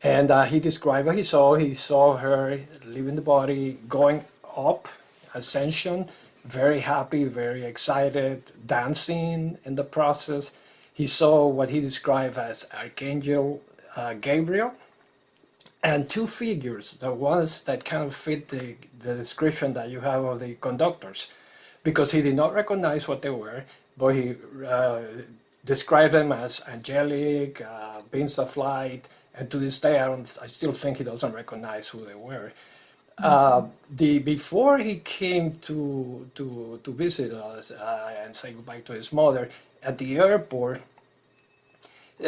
And he described what he saw. He saw her leaving the body, going up, ascension, very happy, very excited, dancing in the process. He saw what he described as Archangel Gabriel, and two figures, the ones that kind of fit the description that you have of the conductors, because he did not recognize what they were, but he described them as angelic, beings of light, and to this day, I still think he doesn't recognize who they were. Before he came to visit us and say goodbye to his mother at the airport,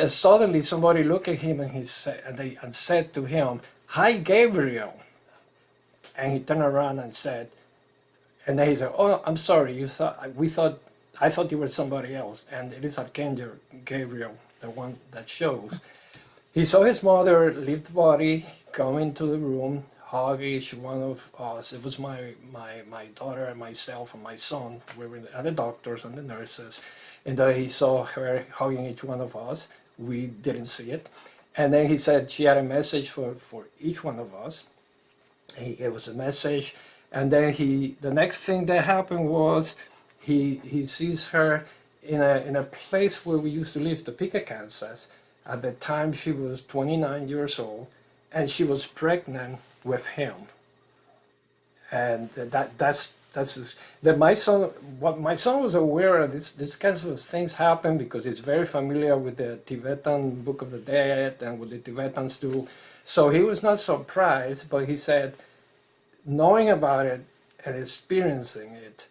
suddenly somebody looked at him and said to him, "Hi, Gabriel." And he turned around and said, and then he said, "Oh, I'm sorry. I thought you were somebody else." And it is Archangel Gabriel, the one that shows. He saw his mother leave the body, come into the room, hug each one of us. It was my daughter and myself and my son. We were the doctors and the nurses. And then he saw her hugging each one of us. We didn't see it. And then he said she had a message for each one of us. And he gave us a message. And then the next thing that happened was he sees her in a place where we used to live, Topeka, Kansas. At the time she was 29 years old, and she was pregnant with him. And that's that my son was aware of this kinds of things happen because he's very familiar with the Tibetan Book of the Dead and what the Tibetans do. So he was not surprised, but he said, knowing about it and experiencing it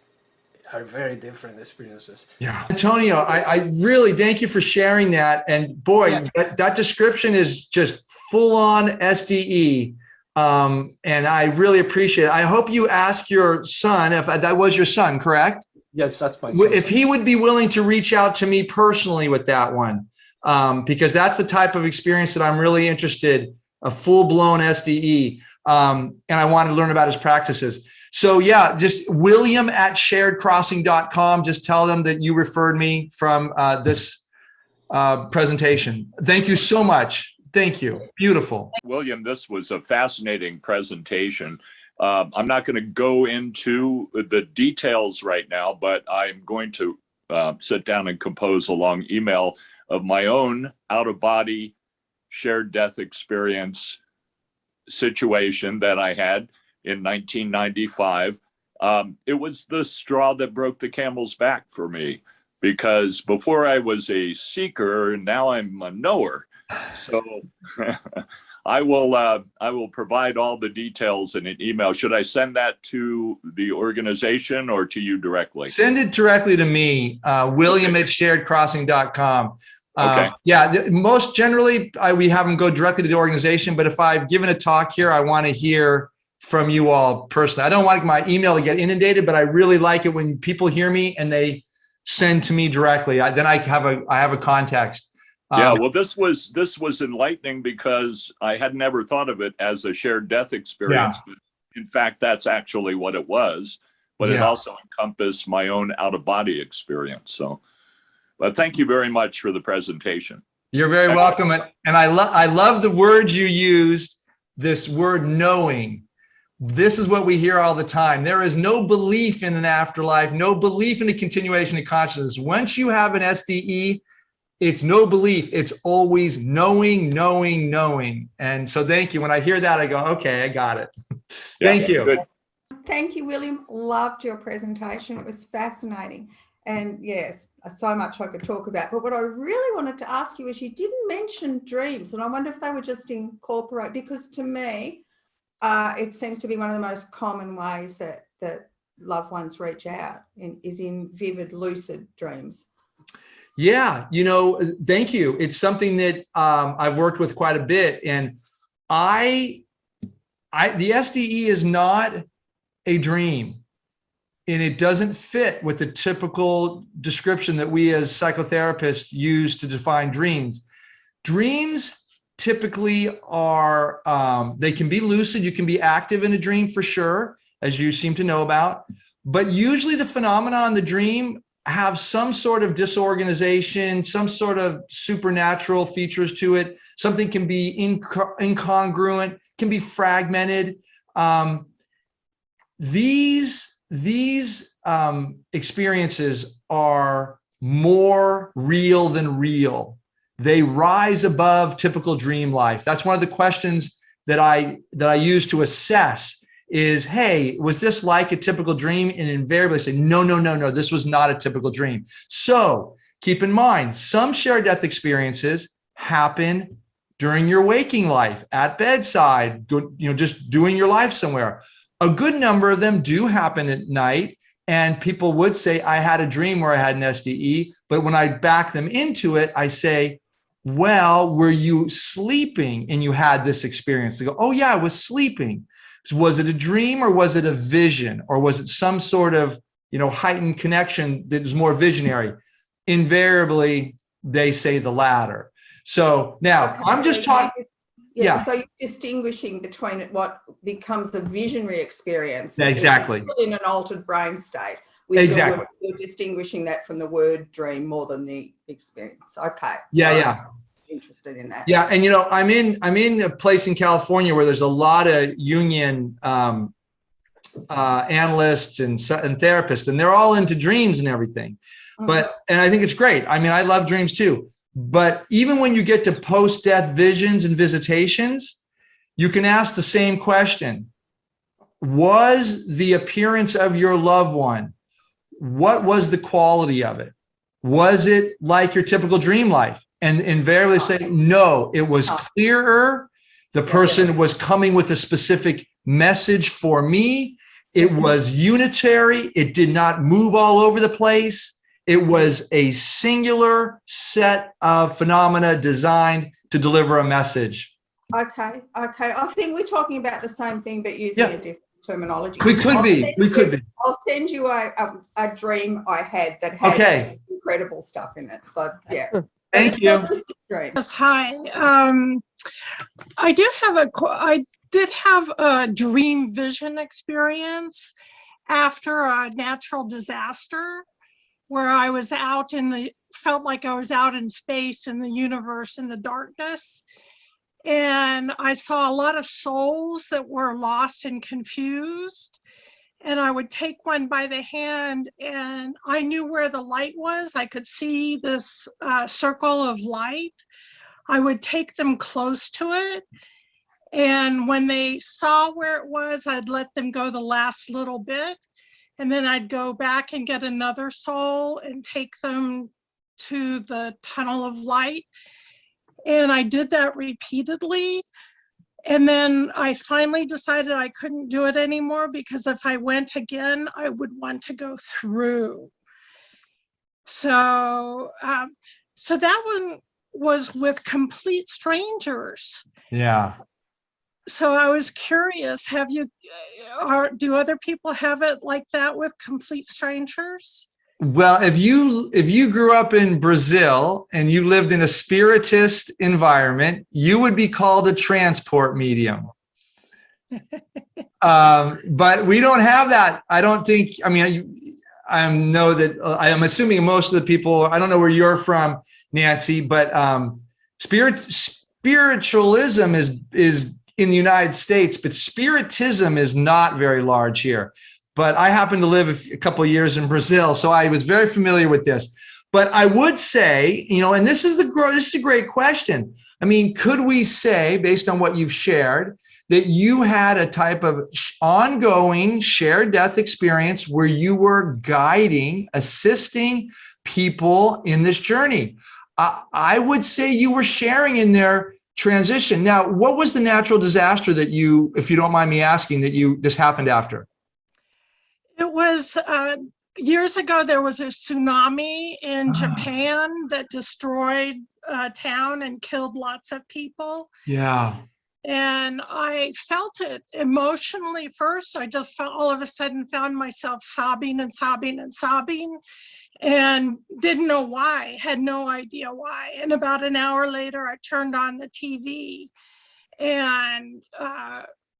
are very different experiences. Yeah. Antonio, I really thank you for sharing that. And boy, that description is just full on SDE. And I really appreciate it. I hope you ask your son, if that was your son, correct? Yes, that's my son. If he would be willing to reach out to me personally with that one, because that's the type of experience that I'm really interested, a full-blown SDE. And I want to learn about his practices. So yeah, just william@sharedcrossing.com. Just tell them that you referred me from this presentation. Thank you so much. Thank you. Beautiful. William, this was a fascinating presentation. I'm not going to go into the details right now, but I'm going to sit down and compose a long email of my own out-of-body shared death experience situation that I had in 1995. It was the straw that broke the camel's back for me, because before I was a seeker, now I'm a knower. So I will provide all the details in an email. Should I send that to the organization or to you directly? Send it directly to me, william@sharedcrossing.com. Okay. Yeah, most generally, we have them go directly to the organization. But if I've given a talk here, I want to hear from you all personally. I don't want my email to get inundated, but I really like it when people hear me and they send to me directly. Then I have a context. Yeah, well, this was enlightening because I had never thought of it as a shared death experience, but in fact, that's actually what it was. But it Yeah. also encompassed my own out-of-body experience. So, but thank you very much for the presentation. You're very welcome. And I love the word you used, this word knowing. This is what we hear all the time. There is no belief in an afterlife, no belief in the continuation of consciousness. Once you have an SDE, it's no belief. It's always knowing, knowing, knowing. And so thank you. When I hear that, I go, okay, I got it. Thank you. Good. Thank you, William. Loved your presentation. It was fascinating. And yes, so much I could talk about. But what I really wanted to ask you is you didn't mention dreams. And I wonder if they were just incorporate, because to me, it seems to be one of the most common ways that loved ones reach out is in vivid, lucid dreams. Yeah, thank you. It's something that I've worked with quite a bit. And the SDE is not a dream. And it doesn't fit with the typical description that we as psychotherapists use to define dreams. Dreams typically are, they can be lucid. You can be active in a dream for sure, as you seem to know about. But usually the phenomena in the dream have some sort of disorganization, some sort of supernatural features to it. Something can be incongruent, can be fragmented. These experiences are more real than real. They rise above typical dream life. That's one of the questions that I use to assess is, hey, was this like a typical dream? And invariably say, no, this was not a typical dream. So keep in mind, some shared death experiences happen during your waking life, at bedside, just doing your life somewhere. A good number of them do happen at night, and people would say, I had a dream where I had an SDE, but when I back them into it, I say, well, were you sleeping and you had this experience? They go, oh yeah, I was sleeping. Was it a dream or was it a vision? Or was it some sort of, heightened connection that is more visionary? Invariably, they say the latter. So now Okay, I'm just talking. Yeah. So you're distinguishing between what becomes a visionary experience. Exactly. In an altered brain state. Exactly. You're distinguishing that from the word dream more than the experience. Okay. Yeah. Interested in that. Yeah, and I'm in a place in California where there's a lot of Jungian analysts and therapists, and they're all into dreams and everything. And I think it's great. I love dreams too. But even when you get to post-death visions and visitations, you can ask the same question. Was the appearance of your loved one, what was the quality of it? Was it like your typical dream life? And invariably say, no, it was clearer. The person was coming with a specific message for me. It was unitary. It did not move all over the place. It was a singular set of phenomena designed to deliver a message. Okay. I think we're talking about the same thing, but using a different terminology. We could be. I'll send you a dream I had that had incredible stuff in it. So yeah. Thank you. Yes, hi. I did have a dream vision experience after a natural disaster where I was felt like I was out in space, in the universe, in the darkness. And I saw a lot of souls that were lost and confused. And I would take one by the hand and I knew where the light was. I could see this circle of light. I would take them close to it. And when they saw where it was, I'd let them go the last little bit. And then I'd go back and get another soul and take them to the tunnel of light. And I did that repeatedly. And then I finally decided I couldn't do it anymore because if I went again, I would want to go through. So, so that one was with complete strangers. Yeah. So I was curious, do other people have it like that with complete strangers? Well, if you grew up in Brazil and you lived in a spiritist environment, you would be called a transport medium. But we don't have that. I don't think. I mean, I know that I am assuming most of the people. I don't know where you're from, Nancy, but spiritualism is in the United States, but spiritism is not very large here. But I happened to live a couple of years in Brazil, so I was very familiar with this. But I would say, and this is a great question. I mean, could we say, based on what you've shared, that you had a type of ongoing shared death experience where you were guiding, assisting people in this journey? I would say you were sharing in their transition. Now, what was the natural disaster that you, if you don't mind me asking, this happened after? It was years ago, there was a tsunami in Japan that destroyed a town and killed lots of people. Yeah. And I felt it emotionally first. I just felt all of a sudden found myself sobbing and sobbing and sobbing and didn't know why, had no idea why. And about an hour later, I turned on the TV and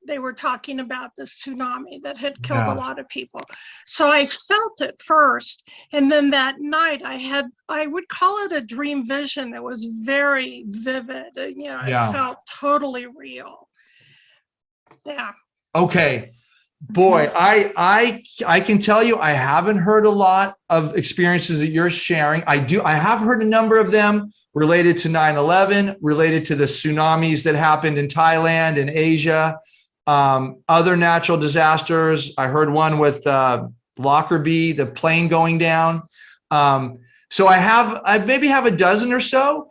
they were talking about the tsunami that had killed a lot of people. So I felt it first. And then that night I would call it a dream vision. It was very vivid. It felt totally real. Yeah. Okay. Boy, I can tell you, I haven't heard a lot of experiences that you're sharing. I have heard a number of them related to 9/11, related to the tsunamis that happened in Thailand and Asia. Other natural disasters. I heard one with Lockerbie, the plane going down. So I maybe have a dozen or so.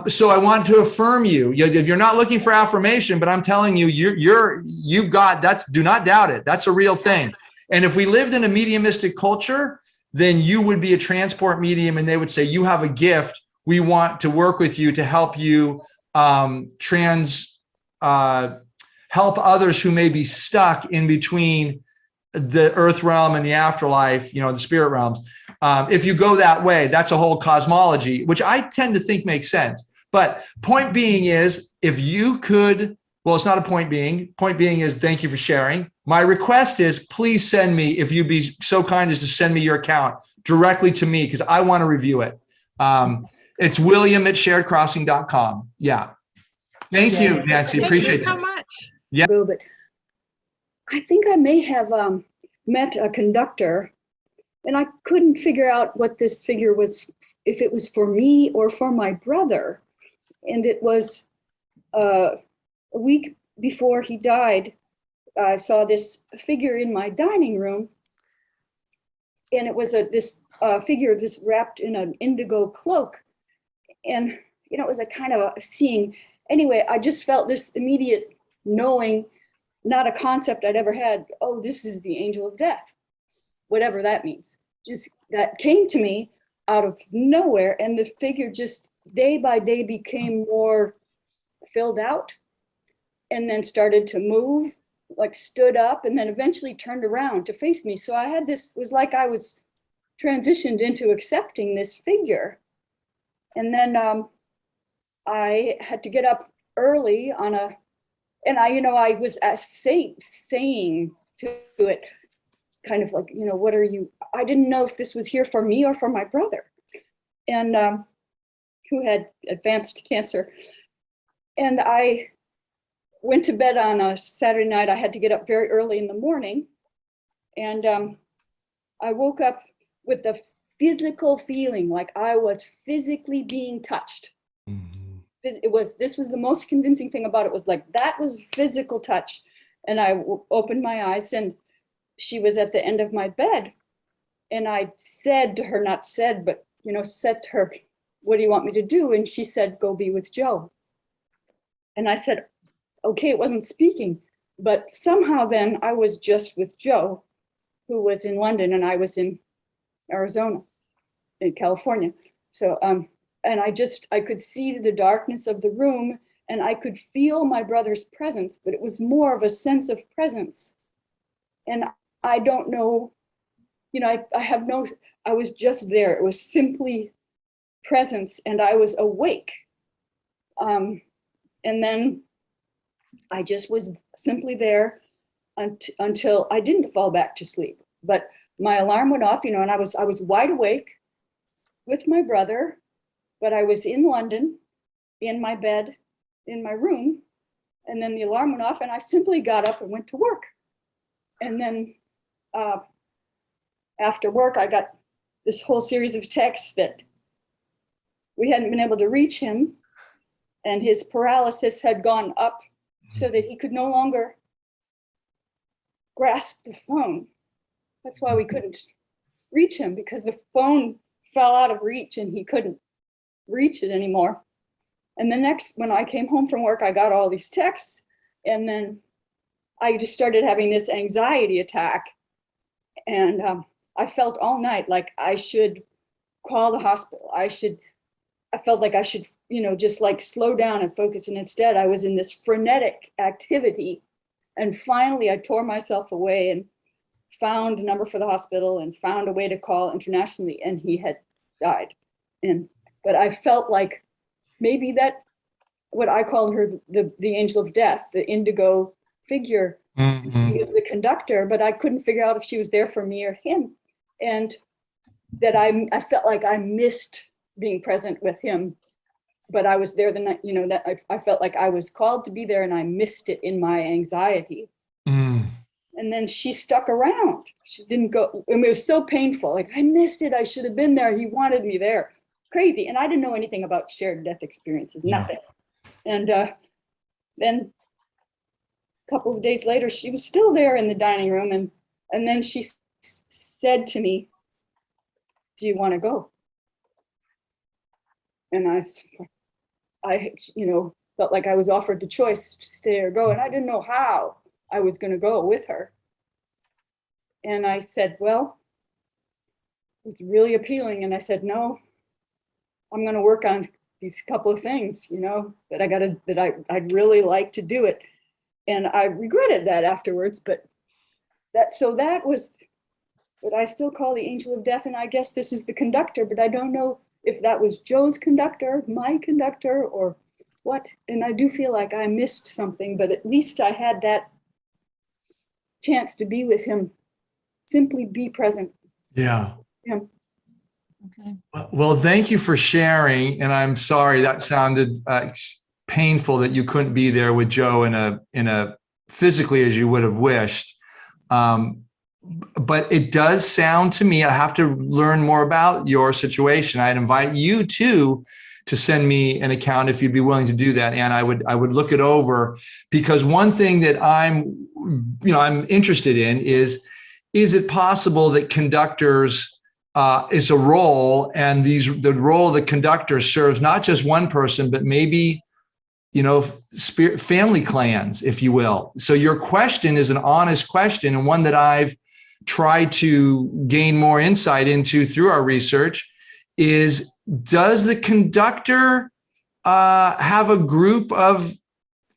So I want to affirm you. If you're not looking for affirmation, but I'm telling you, you've got that's. Do not doubt it. That's a real thing. And if we lived in a mediumistic culture, then you would be a transport medium, and they would say you have a gift. We want to work with you to help you help others who may be stuck in between the earth realm and the afterlife, the spirit realms. If you go that way, that's a whole cosmology, which I tend to think makes sense. But point being is, if you could, well, it's not a point being. Point being is, thank you for sharing. My request is, please send me, if you'd be so kind as to send me your account directly to me, because I want to review it. It's william@sharedcrossing.com. Yeah. Thank you, Nancy. Appreciate it. Thank you so much. Yeah. But I think I may have met a conductor, and I couldn't figure out what this figure was, if it was for me or for my brother. And it was a week before he died. I saw this figure in my dining room, and it was this figure just wrapped in an indigo cloak. And, it was a kind of a seeing. Anyway, I just felt this immediate knowing, not a concept I'd ever had. Oh, this is the angel of death, whatever that means. Just that came to me out of nowhere. And the figure just day by day became more filled out, and then started to move, like stood up, and then eventually turned around to face me. So I had this, it was like I was transitioned into accepting this figure. And then I had to get up early and I was saying to it, kind of like, what are you, I didn't know if this was here for me or for my brother, and who had advanced cancer. And I went to bed on a Saturday night. I had to get up very early in the morning. And I woke up with the physical feeling like I was physically being touched. Mm-hmm. This was the most convincing thing about it, was like, that was physical touch. And I opened my eyes, and she was at the end of my bed. And I said to her, not said, but, said to her, what do you want me to do? And she said, go be with Joe. And I said, okay, it wasn't speaking, but somehow then I was just with Joe, who was in London, and I was in Arizona, in California. So, and I could see the darkness of the room, and I could feel my brother's presence, but it was more of a sense of presence. And I don't know you know, I was just there. It was simply presence, and I was awake. And then I just was simply there until I didn't fall back to sleep. But my alarm went off, you know, and I was wide awake with my brother, but I was in London, in my bed, in my room, and then the alarm went off, and I simply got up and went to work. And then after work, I got this whole series of texts that we hadn't been able to reach him, and his paralysis had gone up so that he could no longer grasp the phone. That's why we couldn't reach him, because the phone fell out of reach and he couldn't reach it anymore. And the next, when I came home from work, I got all these texts, and then I just started having this anxiety attack. And I felt all night like I should call the hospital. I felt like I should, you know, just like slow down and focus. And instead I was in this frenetic activity. And finally I tore myself away and found a number for the hospital and found a way to call internationally, and he had died. But I felt like maybe that, what I called her, the angel of death, the indigo figure, is the conductor, but I couldn't figure out if she was there for me or him. And that I felt like I missed being present with him, but I was there the night, you know, that I felt like I was called to be there and I missed it in my anxiety. And then she stuck around. She didn't go. I mean, it was so painful. Like, I missed it. I should have been there. He wanted me there. Crazy. And I didn't know anything about shared death experiences, nothing. And then a couple of days later, she was still there in the dining room. And then she said to me, "Do you want to go?" And I, you know, felt like I was offered the choice, stay or go. And I didn't know how I was going to go with her. And I said, well, it's really appealing. And I said, no, I'm going to work on these couple of things, you know, I'd really like to do it. And I regretted that afterwards, but that was what I still call the angel of death. And I guess this is the conductor, but I don't know if that was Joe's conductor, my conductor, or what. And I do feel like I missed something, but at least I had that chance to be with him, simply be present. Yeah. Yeah. Okay. Well, thank you for sharing. And I'm sorry that sounded painful that you couldn't be there with Joe in a physically as you would have wished. But it does sound to me, I have to learn more about your situation. I'd invite you too to send me an account if you'd be willing to do that. And I would look it over, because one thing that I'm interested in is it possible that conductors is a role, and the role of the conductor serves not just one person, but maybe, you know, family clans, if you will. So your question is an honest question, and one that I've tried to gain more insight into through our research is, does the conductor have a group of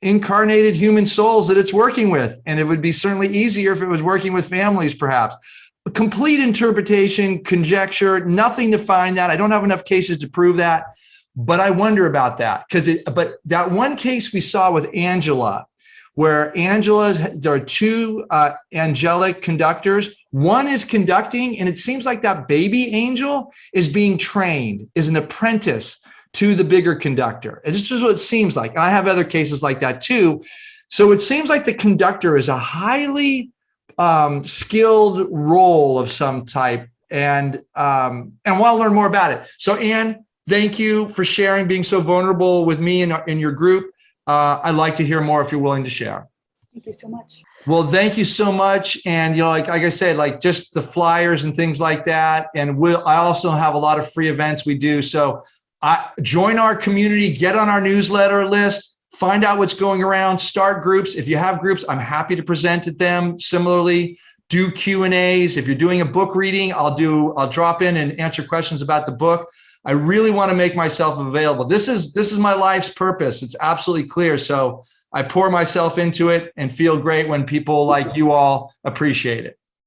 incarnated human souls that it's working with? And it would be certainly easier if it was working with families, perhaps. A complete interpretation, conjecture, nothing to find that. I don't have enough cases to prove that, but I wonder about that. But that one case we saw with Angela, where there are two angelic conductors. One is conducting, and it seems like that baby angel is being trained, is an apprentice to the bigger conductor. And this is what it seems like. And I have other cases like that too. So it seems like the conductor is a highly skilled role of some type. And want to learn more about it. So Anne, thank you for sharing, being so vulnerable with me in your group. I'd like to hear more if you're willing to share. Thank you so much. Well, thank you so much. And, you know, like I said, like just the flyers and things like that. And I also have a lot of free events we do. So join our community, get on our newsletter list, find out what's going around, start groups. If you have groups, I'm happy to present at them. Similarly, do Q&As. If you're doing a book reading, I'll drop in and answer questions about the book. I really want to make myself available. This is my life's purpose. It's absolutely clear. So I pour myself into it and feel great when people like you all appreciate it.